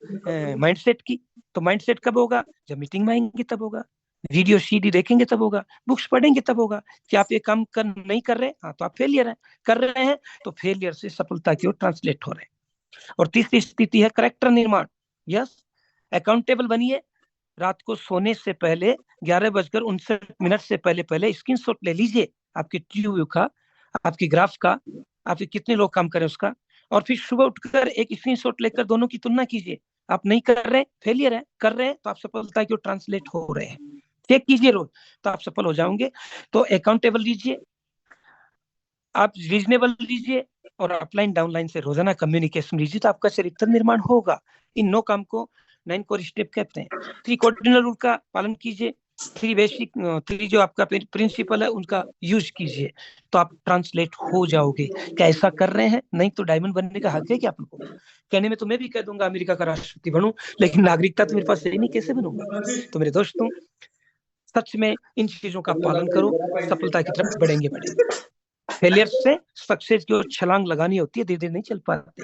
माइंडसेट की। तो माइंडसेट कब होगा? जब मीटिंग में आएंगे तब होगा, वीडियो सीडी देखेंगे तब होगा, बुक्स पढ़ेंगे तब होगा। कि आप ये काम नहीं कर रहे, हाँ तो आप फेलियर हैं। कर रहे हैं तो फेलियर से सफलता की ओर ट्रांसलेट हो रहे हैं। और तीसरी स्थिति है करेक्टर निर्माण। यस, अकाउंटेबल बनिए। रात को सोने से पहले 11:59 से पहले स्क्रीनशॉट ले लीजिए आपके ट्यूब का, आपकी ग्राफ का, आपके कितने लोग काम करें उसका, और फिर सुबह उठकर एक स्क्रीनशॉट लेकर दोनों की तुलना कीजिए। आप नहीं कर रहे, फेलियर है। कर रहे हैं तो आप सफलता की ओर ट्रांसलेट हो रहे हैं। चेक कीजिए रोज, तो आप सफल हो जाओगे। तो अकाउंटेबल लीजिए, आप रीजनेबल लीजिए, और अपलाइन डाउनलाइन से रोजाना कम्युनिकेशन लीजिए, तो आपका चरित्र निर्माण होगा। इन 9 काम को 9 कोर स्टेप कहते हैं। 3 कार्डिनल रूल का पालन कीजिए, 3 बेसिक 3 जो आपका प्रिंसिपल है उनका यूज कीजिए, तो आप ट्रांसलेट हो जाओगे। क्या ऐसा कर रहे हैं? नहीं तो डायमंड बनने का हक है क्या आपको? कहने में तो मैं भी कह दूंगा अमेरिका का राष्ट्रपति बनूं, लेकिन नागरिकता तो मेरे पास है नहीं, कैसे बनूंगा? तो मेरे दोस्तों, सच में इन चीजों का पालन करो, सफलता की तरफ बढ़ेंगे। फेलियर से सक्सेस की ओर छलांग लगानी होती है, धीरे धीरे नहीं चल पाते।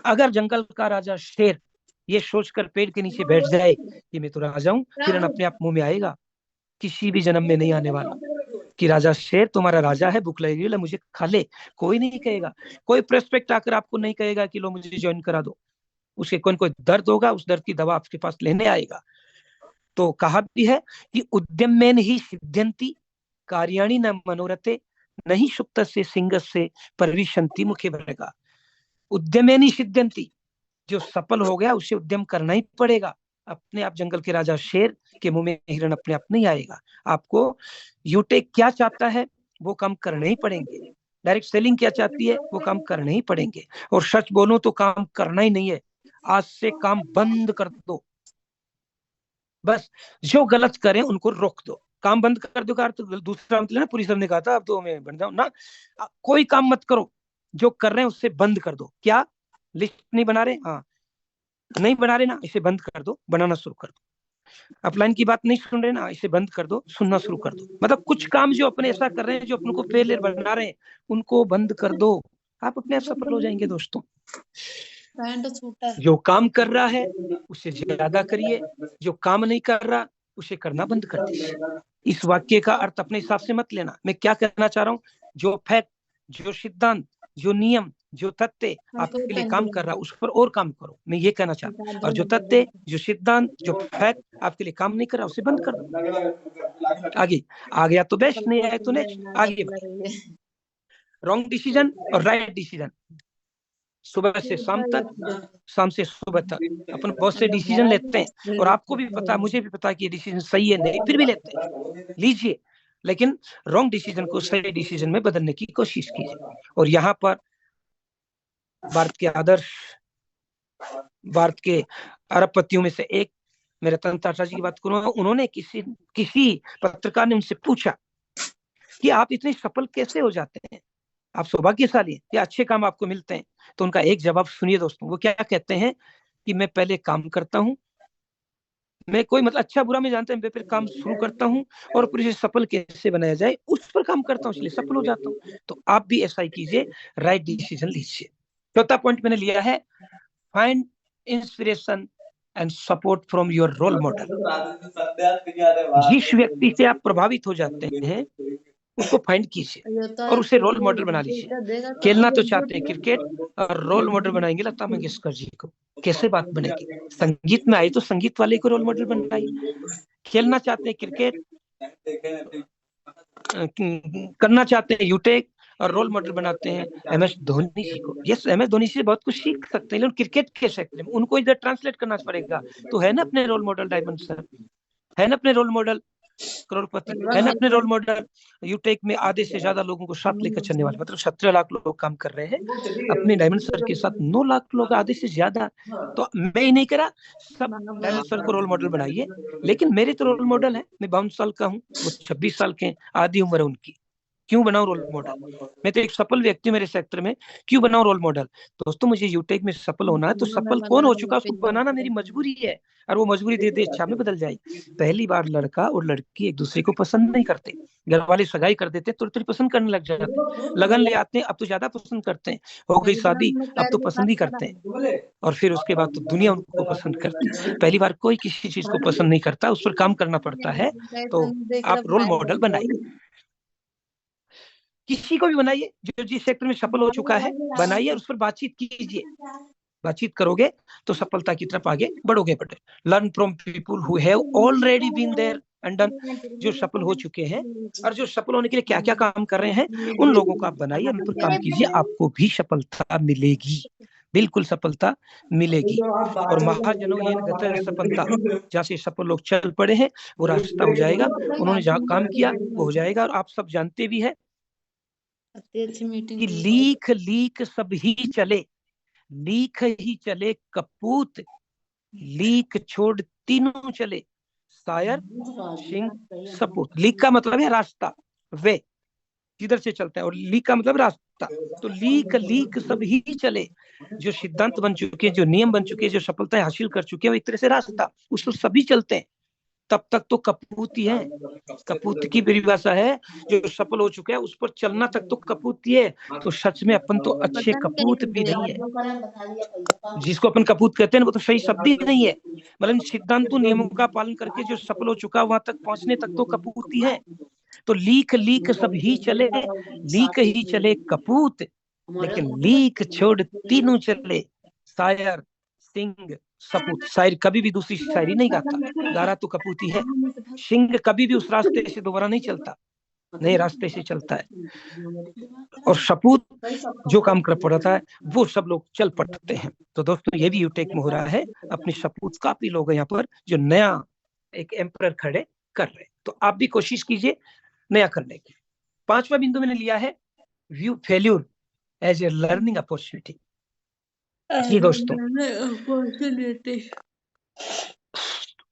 अगर जंगल का राजा शेर ये सोचकर पेड़ के नीचे बैठ जाए कि मैं तो राजा हूं, हिरण अपने आप मुंह में आएगा। किसी भी जन्म में नहीं आने वाला कि राजा शेर तुम्हारा राजा है, भूख लगी है मुझे खा ले। कोई नहीं कहेगा। कोई प्रोस्पेक्ट आकर आपको नहीं कहेगा कि लो मुझे ज्वाइन करा दो। उसके कोई दर्द होगा, उस दर्द की दवा आपके पास लेने आएगा। तो कहा भी है कि उद्यमेन ही सिद्ध्यन्ति कार्याणि न मनोरथे नहीं सुप्त से सिंह से परिशंति मुखे भरेगा। उद्यमेन ही सिद्ध्यन्ति, जो सफल हो गया उसे उद्यम करना ही पड़ेगा। अपने आप जंगल के राजा शेर के मुंह में हिरण अपने आप नहीं आएगा। आपको यूटेक क्या चाहता है वो काम करने ही पड़ेंगे। डायरेक्ट सेलिंग क्या चाहती है वो काम करने ही पड़ेंगे। और सच बोलो तो काम करना ही नहीं है, आज से काम बंद कर दो। बस जो गलत करें उनको रोक दो। काम बंद कर दो का अर्थ दूसरा मतलब ना, पुरी सर ने कहा था अब तो मैं बन जाऊं ना। कोई काम मत करो, जो कर रहे हैं उससे बंद कर दो। क्या लिस्ट नहीं बना रहे? हाँ, नहीं बना रहे ना, इसे बंद कर दो, बनाना शुरू कर दो। अपलाइन की बात नहीं सुन रहे ना, इसे बंद कर दो, सुनना शुरू कर दो। मतलब कुछ काम जो अपने ऐसा कर रहे हैं जो अपन को फेलियर बना रहे हैं, उनको बंद कर दो। आप अपने आप सफल हो जाएंगे दोस्तों। जो काम कर रहा है उसे ज्यादा करिए, जो काम नहीं कर रहा उसे करना बंद कर दीजिए। इस वाक्य का अर्थ अपने हिसाब से मत लेना। मैं क्या कहना चाह रहा हूँ, जो फैक्ट, जो सिद्धांत, जो नियम, जो तथ्य आपके लिए काम कर रहा है उस पर और काम करो, मैं ये कहना चाहता हूँ। और जो तथ्य, जो सिद्धांत, जो फैक्ट आपके लिए काम नहीं कर रहा उसे बंद कर दो। आगे आ गया तो बेस्ट, नहीं आया तो नेक्स्ट। आगे रॉन्ग डिसीजन और राइट डिसीजन। सुबह से शाम तक, शाम से सुबह तक अपन बहुत से डिसीजन लेते हैं, और आपको भी पता, मुझे भी पता कि ये डिसीजन सही है नहीं, फिर भी लेते हैं। लीजिए, लेकिन रॉन्ग डिसीजन को सही डिसीजन में बदलने की कोशिश कीजिए। और यहाँ पर भारत के आदर्श, भारत के अरबपतियों में से एक, मैं रतन टाटा जी की बात करूंगा। उन्होंने किसी पत्रकार ने उनसे पूछा कि आप इतने सफल कैसे हो जाते हैं, आप सौभाग्यशाली हैं या अच्छे काम आपको मिलते हैं? तो उनका एक जवाब सुनिए दोस्तों, वो क्या कहते हैं कि मैं पहले काम करता हूँ, मैं कोई मतलब अच्छा बुरा में जानता हूँ, मैं फिर काम शुरू करता हूँ और फिर इसे सफल कैसे बनाया जाए उस पर काम करता हूँ, इसलिए सफल हो जाता हूँ। तो आप भी ऐसा ही कीजिए, राइट डिसीजन लीजिए। चौथा पॉइंट मैंने लिया है, find inspiration and support from your role model. जिस व्यक्ति से आप प्रभावित हो जाते हैं उसको फाइंड कीजिए और उसे रोल मॉडल बना लीजिए। खेलना तो चाहते हैं क्रिकेट और रोल मॉडल बनाएंगे लता मंगेशकर जी को, कैसे बात बनेगी? संगीत में आए तो संगीत वाले को रोल मॉडल बनाइए। खेलना चाहते हैं क्रिकेट, करना चाहते हैं यूटेक और रोल मॉडल बनाते हैं MS धोनी जी को। यस, MS धोनी से बहुत कुछ सीख सकते हैं, लेकिन क्रिकेट के क्षेत्र में उनको इधर ट्रांसलेट करना पड़ेगा। तो है ना अपने रोल मॉडल डायमंड सर, है ना अपने रोल मॉडल करोड़पति, है ना अपने रोल मॉडल यूटेक में आधे से ज्यादा लोगों को साथ लेकर चलने वाले, मतलब 17 लाख लोग काम कर रहे हैं अपने डायमंड सर के साथ, 9 लाख लोग आधे से ज्यादा। तो मैं ही नहीं करा, सब डायमंड सर को रोल मॉडल बनाइए। लेकिन मेरे तो रोल मॉडल है, मैं 52 साल का हूँ, वो 26 साल के हैं, आधी उम्र है उनकी, क्यों बनाऊं रोल मॉडल? मैं तो एक सफल व्यक्ति मेरे सेक्टर में, क्यों बनाऊं रोल मॉडल? दोस्तों मुझे यूटेक में सफल होना है, तो सफल कौन हो चुका उसको बनाना मेरी मजबूरी है, और वो मजबूरी धीरे धीरे इच्छा में बदल जाए। पहली बार लड़का और लड़की एक दूसरे को पसंद नहीं करते, घर वाले सगाई कर देते, थोड़ी थोड़ी पसंद करने लग जाते, लगन ले आते हैं, अब तो ज्यादा पसंद करते हैं, हो गई शादी अब तो पसंद ही करते हैं, और फिर उसके बाद तो दुनिया उनको पसंद करती है। पहली बार कोई किसी चीज को पसंद नहीं करता, उस पर काम करना पड़ता है। तो आप रोल मॉडल बनाइए, किसी को भी बनाइए जो जिस सेक्टर में सफल हो चुका है, बनाइए और उस पर बातचीत कीजिए। बातचीत करोगे तो सफलता की तरफ आगे बढ़ोगे। Learn from people who have already been there and done, जो सफल हो चुके हैं और जो सफल होने के लिए क्या क्या काम कर रहे हैं, उन लोगों को आप बनाइए, उन पर काम कीजिए, आपको भी सफलता मिलेगी, बिल्कुल सफलता मिलेगी। और महाजनों ये गत सफलता, जहाँ से सफल लोग चल पड़े हैं वो रास्ता हो जाएगा, उन्होंने जहाँ काम किया वो हो जाएगा। और आप सब जानते भी है कि लीक लीक सब ही चले, लीक ही चले कपूत, लीक छोड़ तीनों चले, शायर सिंह सपूत। लीक का मतलब है रास्ता, वे किधर से चलता है, और लीक का मतलब रास्ता। तो लीक लीक सब ही चले, जो सिद्धांत बन चुके हैं, जो नियम बन चुके हैं, जो सफलता हासिल कर चुके हैं, वो एक तरह से रास्ता, उस पर सभी चलते हैं, तब तक तो कपूत ही है। कपूत की परिभाषा है, जो सफल हो चुका है उस पर चलना तक तो कपूत ही है। तो सच में अपन तो अच्छे कपूत भी नहीं है, जिसको अपन कपूत कहते हैं वो तो सही शब्द ही नहीं है। मतलब सिद्धांतों नियमों का पालन करके जो सफल हो चुका वहां तक पहुंचने तक तो कपूत ही है। तो लीक लीक सब ही चले, लीक ही चले कपूत, लेकिन लीक छोड़ तीनों चले, शायर सिंह सपूत। शायर कभी भी दूसरी शायरी नहीं गाता, गा रहा तो कपूती है। सिंह कभी भी उस रास्ते से दोबारा नहीं चलता, नए रास्ते से चलता है। और सपूत जो काम कर पड़ता है वो सब लोग चल पड़ते हैं। तो दोस्तों ये भी यूटेक में हो रहा है, अपने सपूत काफी लोग यहाँ पर जो नया एक एम्पायर खड़े कर रहे हैं। तो आप भी कोशिश कीजिए नया करने की। पांचवा बिंदु मैंने लिया है, view failure as a learning opportunity. जी दोस्तों,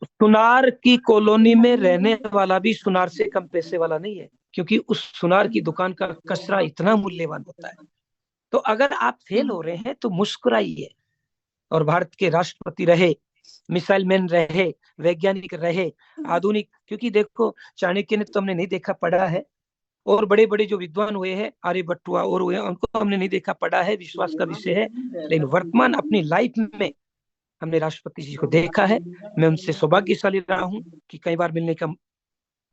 सुनार की कॉलोनी में रहने वाला भी सुनार से कम पैसे वाला नहीं है, क्योंकि उस सुनार की दुकान का कचरा इतना मूल्यवान होता है। तो अगर आप फेल हो रहे हैं तो मुस्कुराइए, और भारत के राष्ट्रपति रहे, मिसाइल मैन रहे, वैज्ञानिक रहे, आधुनिक, क्योंकि देखो चाणक्य ने तो हमने नहीं देखा पढ़ा है, और बड़े बड़े जो विद्वान हुए हैं, आर्यभट्ट हुआ और हुए, उनको हमने नहीं देखा पढ़ा है, विश्वास का विषय है। लेकिन वर्तमान अपनी लाइफ में हमने राष्ट्रपति जी को देखा है। मैं उनसे सौभाग्यशाली रहा हूँ कि कई बार मिलने का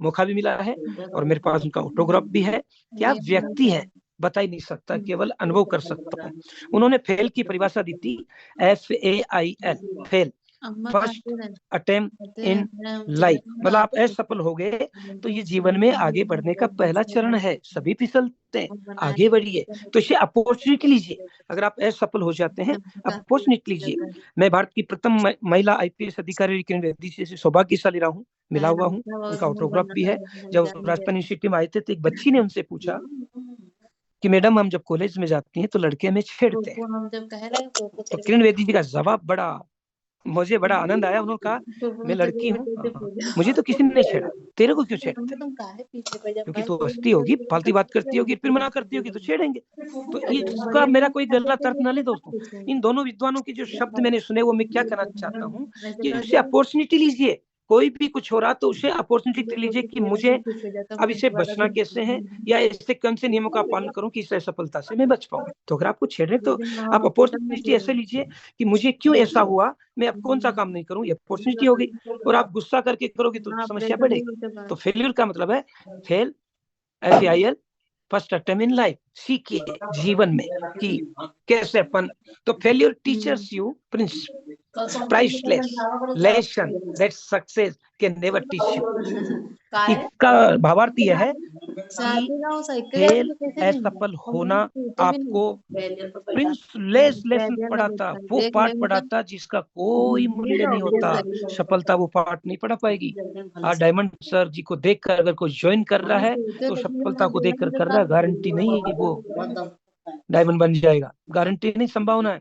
मौका भी मिला है, और मेरे पास उनका ऑटोग्राफ भी है। क्या व्यक्ति है, बता ही नहीं सकता, केवल अनुभव कर सकता हूँ। उन्होंने फेल की परिभाषा दी थी, FAIL, fail, first attempt in life. मतलब आप असफल हो गए तो ये जीवन में आगे बढ़ने का पहला चरण है, सभी फिसलते हैं, आगे बढ़िए। तो इसे अपॉर्चुनिटी लीजिए, अगर आप असफल हो जाते हैं अपॉर्चुनिटी लीजिए। मैं भारत की प्रथम महिला IPS अधिकारी किरण बेदी से सौभाग्यशाली रहा हूँ, मिला हुआ हूँ, उनका ऑटोग्राफ भी है। जब राजस्थान यूनिवर्सिटी में आए थे तो एक बच्ची ने उनसे पूछा कि मैडम हम जब कॉलेज में जाती हैं तो लड़के हमें छेड़ते हैं, तो किरण बेदी जी का जवाब बड़ा मुझे बड़ा आनंद आया। उन्होंने कहा मैं लड़की हूँ, मुझे तो किसी ने नहीं छेड़ा, तेरे को क्यों छेड़ते, क्योंकि तू हंसती होगी, फालतू बात करती होगी, फिर मना करती होगी तो छेड़ेंगे। तो इसका मेरा कोई गलत अर्थ ना ले दोस्तों। इन दोनों विद्वानों के जो शब्द मैंने सुने वो मैं क्या कहना चाहता हूँ कि उससे अपॉर्चुनिटी लीजिए। कोई भी कुछ हो रहा तो उसे अपॉर्चुनिटी लीजिए कि मुझे अब इससे बचना कैसे है, या ऐसे कौन से नियमों का पालन करूं कि इस असफलता से मैं बच पाऊं। तो अगर आपको छेड़ रहे तो आप अपॉर्चुनिटी ऐसे लीजिए कि मुझे क्यों ऐसा हुआ, मैं अब कौन सा काम नहीं करूं, ये अपॉर्चुनिटी होगी। और आप गुस्सा करके करोगे तो समस्या बढ़ेगी। तो फेलियर का मतलब है fail, FAIL, first attempt in life. सीखिए जीवन में कि कैसे अपन, तो failure teachers you priceless lesson that success can never teach you। इसका भावार्थ यह है कि फेल, असफल होना आपको प्रिंसलेस लेसन पढ़ाता, वो पाठ पढ़ाता जिसका कोई मूल्य नहीं होता। सफलता वो पाठ नहीं पढ़ा पाएगी। आज डायमंड सर जी को देखकर अगर कोई ज्वाइन कर रहा है तो सफलता को देखकर कर रहा है, गारंटी नहीं है वो डायमंड बन जाएगा, गारंटी नहीं, संभावना है।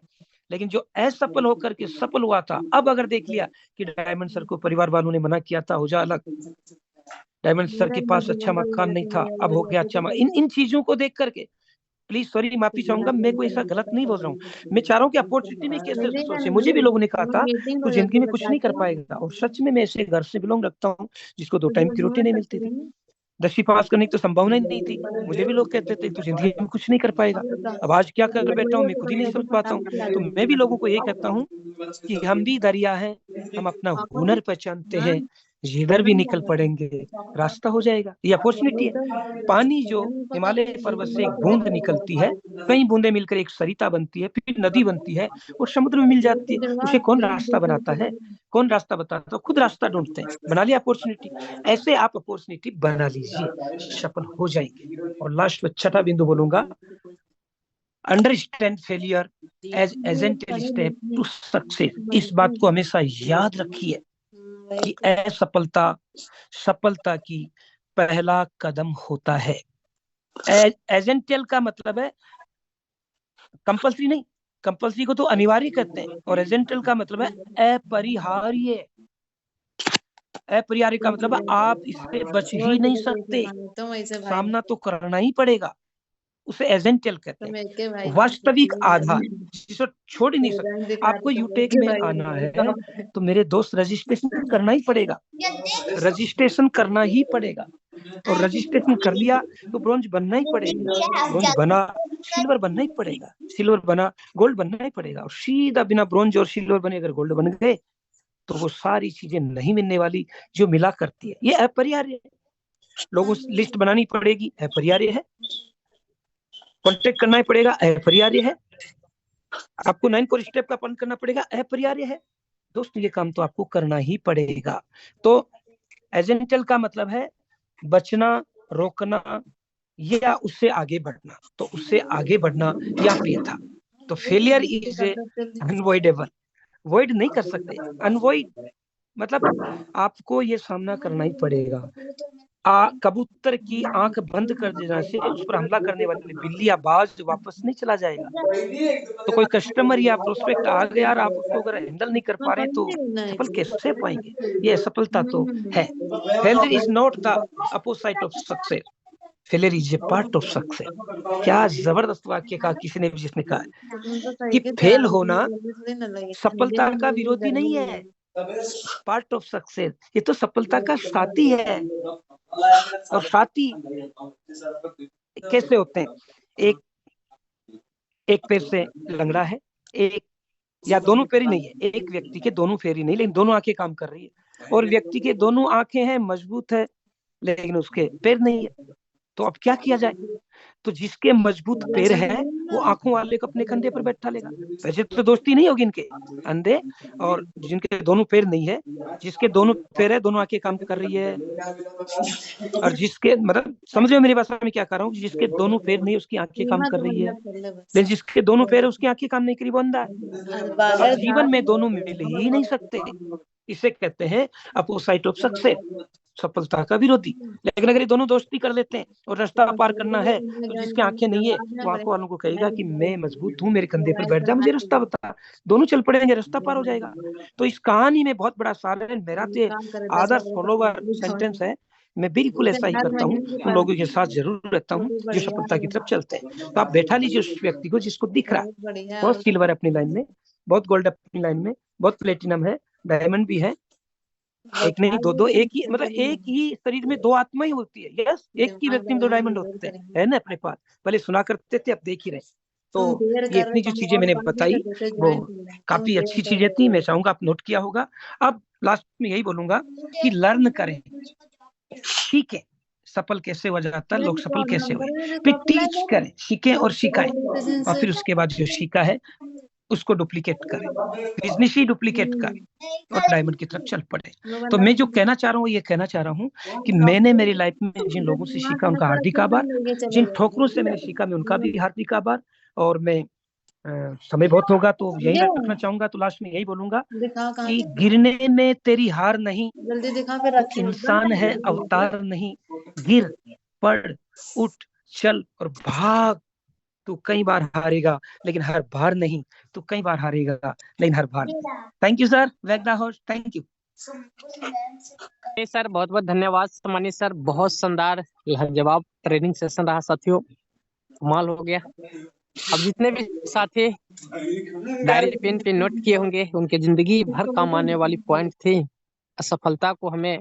लेकिन जो असफल होकर के सफल हुआ था, अब अगर देख लिया कि डायमंड सर को परिवार वालों ने मना किया था, हो जा अलग, डायमंड सर के पास अच्छा मकान नहीं था, अब हो गया अच्छा मकान। इन चीजों को देख करके प्लीज सॉरी, माफी चाहूंगा, मैं कोई ऐसा गलत नहीं बोल रहा हूँ। मैं चाह रहा हूँ कि अपॉर्चुनिटी में कैसे सोचे। मुझे भी लोगों ने कहा था तो जिंदगी में कुछ नहीं कर पाएगा, और सच में मैं ऐसे घर से बिलोंग रखता हूँ जिसको 2 टाइम की रोटी नहीं मिलती थी, 10वीं पास करने की तो संभावना ही नहीं थी। मुझे भी लोग कहते थे तो जिंदगी में कुछ नहीं कर पाएगा। अब आज क्या कर बैठा हूँ मैं खुद ही नहीं समझ पाता हूँ। तो मैं भी लोगों को ये कहता हूँ कि हम भी दरिया हैं, हम अपना हुनर पहचानते हैं, जिधर भी निकल पड़ेंगे रास्ता हो जाएगा। ये अपॉर्चुनिटी है। पानी जो हिमालय पर्वत से एक बूंद निकलती है, कई बूंदें मिलकर एक सरिता बनती है, फिर नदी बनती है और समुद्र में मिल जाती है। उसे कौन रास्ता बनाता है, कौन रास्ता बताता है, खुद रास्ता ढूंढते हैं। बना लिया अपॉर्चुनिटी, ऐसे आप अपॉर्चुनिटी बना लीजिए, सफल हो जाएंगे। और लास्ट में छठा बिंदु बोलूंगा, understand failure as essential step to success. इस बात को हमेशा याद रखिए कि असफलता सफलता की पहला कदम होता है। एसेंशियल का मतलब है कंपल्सरी नहीं, कंपल्सरी को तो अनिवार्य कहते हैं, और एसेंशियल का मतलब है अपरिहार्य। अपरिहार्य का मतलब है आप इससे बच ही नहीं सकते, सामना तो करना ही पड़ेगा, उसे एसेंशियल कहते हैं। वास्तविक आधार जिसे छोड़ ही नहीं सकते। आपको यूटेक में आना है तो मेरे दोस्त रजिस्ट्रेशन करना ही पड़ेगा, रजिस्ट्रेशन करना ही पड़ेगा, और रजिस्ट्रेशन कर लिया तो ब्रॉन्ज बनना ही पड़ेगा, ब्रॉन्ज बना सिल्वर बनना ही पड़ेगा, सिल्वर बना गोल्ड बनना ही पड़ेगा, और सीधा बिना ब्रॉन्ज और सिल्वर बने अगर गोल्ड बन गए तो वो सारी चीजें नहीं मिलने वाली जो मिला करती है। ये अपरिहार्य है। लोगों से लिस्ट बनानी पड़ेगी, अपरिहार्य है। कॉन्टेक्ट करना ही पड़ेगा, अपरिहार्य है। आपको 9 कोर स्टेप का पालन करना पड़ेगा, अपरिहार्य है। दोस्तों ये काम तो आपको करना ही पड़ेगा। तो एसेंशियल का मतलब है बचना, रोकना या उससे आगे बढ़ना। तो उससे आगे बढ़ना या प्रिय था। तो फेलियर इज अनवॉइडेबल, वॉइड नहीं कर सकते, अनवॉइड मतलब आपको ये सामना करना ही पड़ेगा। कबूतर की आंख बंद कर देने से उस पर हमला करने वाली बिल्ली या बाज वापस नहीं चला जाएगा। तो कोई कस्टमर या प्रोस्पेक्ट आ गया और आप उसको अगर हैंडल नहीं कर पा रहे तो सफल कैसे पाएंगे? ये सफलता तो है। Failure is not the opposite of success, failure is a part of success. क्या जबरदस्त वाक्य कहा किसी ने, जिसने कहा कि फेल होना सफलता का विरोधी नहीं है, पार्ट ऑफ सक्सेस। ये तो सफलता का साथी है। और साथी कैसे होते हैं? एक पैर से लंगड़ा है, एक या दोनों पैर ही नहीं है, एक व्यक्ति के दोनों पैर ही नहीं लेकिन दोनों आंखें काम कर रही है, और व्यक्ति के दोनों आंखें हैं, मजबूत है, लेकिन उसके पैर नहीं है। तो अब क्या किया जाए? तो जिसके मजबूत पैर है वो आंखों वाले को अपने कंधे पर बैठा लेगा। वैसे तो दोस्ती नहीं होगी इनके, अंधे और जिनके दोनों पैर नहीं है, जिसके दोनों पैर है, दोनों आंखें काम कर रही है, और जिसके मतलब समझो मेरी भाषा में क्या कर रहा हूँ, जिसके दोनों पैर नहीं उसकी आंखें काम कर रही है, लेकिन जिसके दोनों पैर है उसकी आंखें काम नहीं करी, वो अंधा है। जीवन में दोनों मिल ही नहीं सकते, इसे कहते हैं अपोजिट ऑफ सक्सेस। सफलता का विरोधी। लेकिन अगर ये दोनों दोस्ती कर लेते हैं और रास्ता पार करना है, तो जिसकी आंखें नहीं है वो आंखों वालों को कहेगा कि मैं मजबूत हूँ, मेरे कंधे पर बैठ जा, मुझे रास्ता बता। दोनों चल पड़ेंगे, रास्ता पार हो जाएगा। तो इस कहानी में बहुत बड़ा सार है। मेरा तो आदर्श फॉलोवर सेंटेंस है, मैं बिल्कुल ऐसा ही करता हूँ, उन लोगों के साथ जरूर रहता हूँ जो सफलता की तरफ चलते हैं। तो आप बैठा लीजिए उस व्यक्ति को जिसको दिख रहा है बहुत सिल्वर है अपनी लाइन में, बहुत गोल्ड अपनी लाइन में, बहुत प्लेटिनम है, डायमंड भी है, एक नहीं दो दो, एक ही मतलब एक ही शरीर में दो आत्मा ही होती है। यस, एक ही व्यक्ति में दो डायमंड होते हैं, है ना अपने पास। पहले सुना करते थे, अब देख ही रहे। तो ये इतनी जो चीजें मैंने बताई वो काफी अच्छी चीजें थी, मैं चाहूंगा आप नोट किया होगा। अब लास्ट में यही बोलूंगा कि लर्न करें, सीखें, सफल कैसे हो जाता है, लोग सफल कैसे हुए, फिर टीच करें, सीखें और सिखाएं, और फिर उसके बाद जो सीखा है उसको डुप्लीकेट करें, बिजनेस ही डुप्लीकेट करें और डायमंड की तरफ चल पड़े। तो मैं जो कहना चाह रहा हूँ, ये कहना चाह रहा हूँ कि मैंने मेरी लाइफ में जिन लोगों से सीखा उनका हार्दिक आभार, जिन ठोकरों से मैंने सीखा मैं उनका भी हार्दिक आभार। और मैं समय बहुत होगा तो यही रखना चाहूंगा। तो लास्ट में यही बोलूंगा कि गिरने में तेरी हार नहीं, इंसान है अवतार नहीं, गिर पड़ उठ चल और भाग, तू कई बार हारेगा लेकिन हर बार नहीं, तू कई बार हारेगा लेकिन हर बार। थैंक यू सर, वेगदा होस्ट, थैंक यू सर, बहुत बहुत धन्यवाद सम्मानित सर, बहुत शानदार जवाब ट्रेनिंग सेशन रहा साथियों, कमाल हो गया। अब जितने भी साथी डायरी पेन पे नोट किए होंगे, उनके जिंदगी भर काम आने वाली पॉइंट थी। असफलता को हमें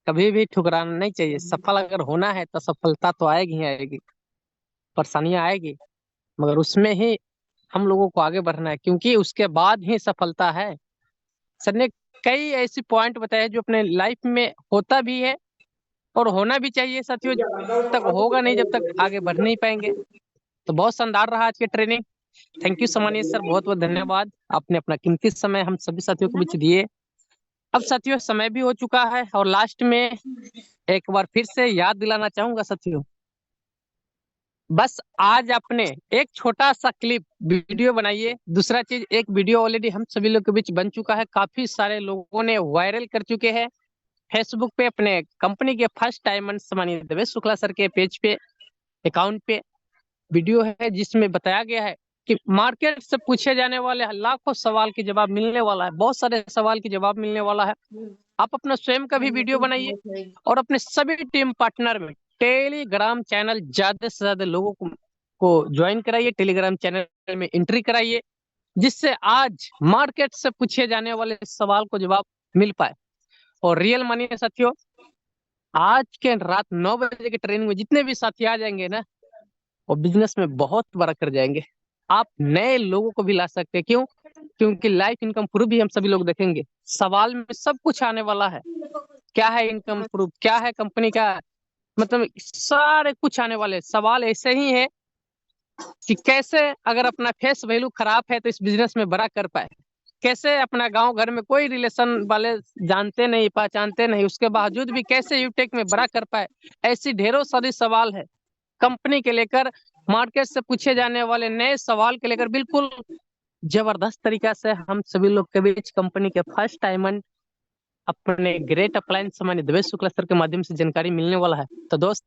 कभी भी ठुकराना नहीं चाहिए। सफल अगर होना है तो सफलता तो आएगी ही आएगी, परेशानियां आएगी, मगर उसमें ही हम लोगों को आगे बढ़ना है, क्योंकि उसके बाद ही सफलता है। सर ने कई ऐसी पॉइंट बताए जो अपने लाइफ में होता भी है और होना भी चाहिए साथियों। जब तक होगा नहीं, जब तक आगे बढ़ नहीं पाएंगे। तो बहुत शानदार रहा आज की ट्रेनिंग। थैंक यू सम्मानित सर, बहुत बहुत धन्यवाद। आपने अपना कीमती समय हम सभी साथियों को बीच दिए। अब साथियों समय भी हो चुका है, और लास्ट में एक बार फिर से याद दिलाना चाहूंगा साथियों, बस आज आपने एक छोटा सा क्लिप वीडियो बनाइए। दूसरा चीज, एक वीडियो ऑलरेडी हम सभी लोग के बीच बन चुका है, काफी सारे लोगों ने वायरल कर चुके हैं फेसबुक पे, अपने कंपनी के फर्स्ट टाइमर सम्मानित देवेश शुक्ला सर के पेज पे, अकाउंट पे वीडियो है, जिसमें बताया गया है कि मार्केट से पूछे जाने वाले लाखों सवाल के जवाब मिलने वाला है, बहुत सारे सवाल के जवाब मिलने वाला है। आप अपना स्वयं का भी वीडियो बनाइए और अपने सभी टीम पार्टनर में टेलीग्राम चैनल ज्यादा से ज्यादा लोगों को ज्वाइन कराइए, टेलीग्राम चैनल में एंट्री कराइए, जिससे आज मार्केट से पूछे जाने वाले सवाल को जवाब मिल पाए। और रियल मनी साथियों, आज के रात 9 बजे की ट्रेनिंग में जितने भी साथी आ जाएंगे ना, वो बिजनेस में बहुत बड़ा कर जाएंगे। आप नए लोगों को भी ला सकते हैं। क्यों? क्योंकि लाइफ इनकम प्रूफ भी हम सभी लोग देखेंगे। सवाल में सब कुछ आने वाला है, क्या है इनकम प्रूफ, क्या है कंपनी का, मतलब सारे कुछ आने वाले सवाल ऐसे ही है कि कैसे अगर अपना फेस वैल्यू खराब है तो इस बिजनेस में बड़ा कर पाए, कैसे अपना गांव घर में कोई रिलेशन वाले जानते नहीं, पहचानते नहीं, उसके बावजूद भी कैसे यूटेक में बड़ा कर पाए। ऐसी ढेरों सारी सवाल है कंपनी के लेकर, मार्केट से पूछे जाने वाले नए सवाल के लेकर बिल्कुल जबरदस्त तरीका से हम सभी लोग के बीच कंपनी के फर्स्ट टाइमर अपने ग्रेट अप्लायंस सम्मानित देवेश शुक्ला सर के माध्यम से जानकारी मिलने वाला है। तो दोस्त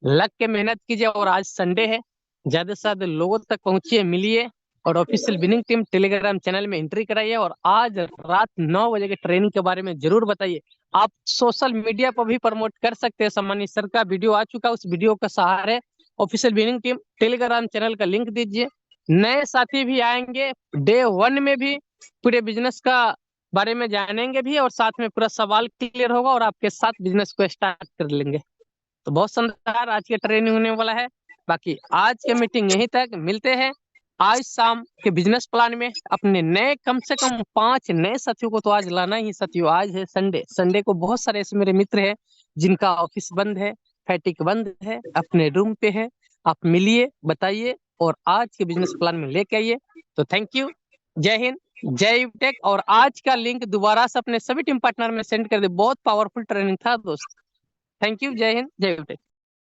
लग के मेहनत कीजिए, और आज संडे है, ज्यादा से ज्यादा लोगों तक पहुंचिए, मिलिए, और official winning team Telegram channel में एंट्री कराइए, और आज रात 9 बजे के ट्रेनिंग के बारे में जरूर बताइए। आप सोशल मीडिया पर भी प्रमोट कर सकते हैं। सम्मानित सर का वीडियो आ चुका है, उस वीडियो के सहारे official winning team Telegram channel का लिंक दीजिए। नए साथी भी आएंगे, डे 1 में भी पूरे बिजनेस का बारे में जानेंगे भी, और साथ में पूरा सवाल क्लियर होगा और आपके साथ बिजनेस को स्टार्ट कर लेंगे। तो बहुत शानदार आज की ट्रेनिंग होने वाला है। बाकी आज की मीटिंग यहीं तक, मिलते हैं आज शाम के बिजनेस प्लान में। अपने नए कम से कम 5 नए साथियों को तो आज लाना ही साथियों। आज है संडे, संडे को बहुत सारे ऐसे मेरे मित्र हैं जिनका ऑफिस बंद है, फैटिक बंद है, अपने रूम पे है। आप मिलिए, बताइए, और आज के बिजनेस प्लान में लेके आइए। तो थैंक यू, जय हिंद, जय यूटेक। और आज का लिंक दोबारा से अपने सभी टीम पार्टनर में सेंड कर दे। बहुत पावरफुल ट्रेनिंग था दोस्त। थैंक यू, जय हिंद, जय यूटेक।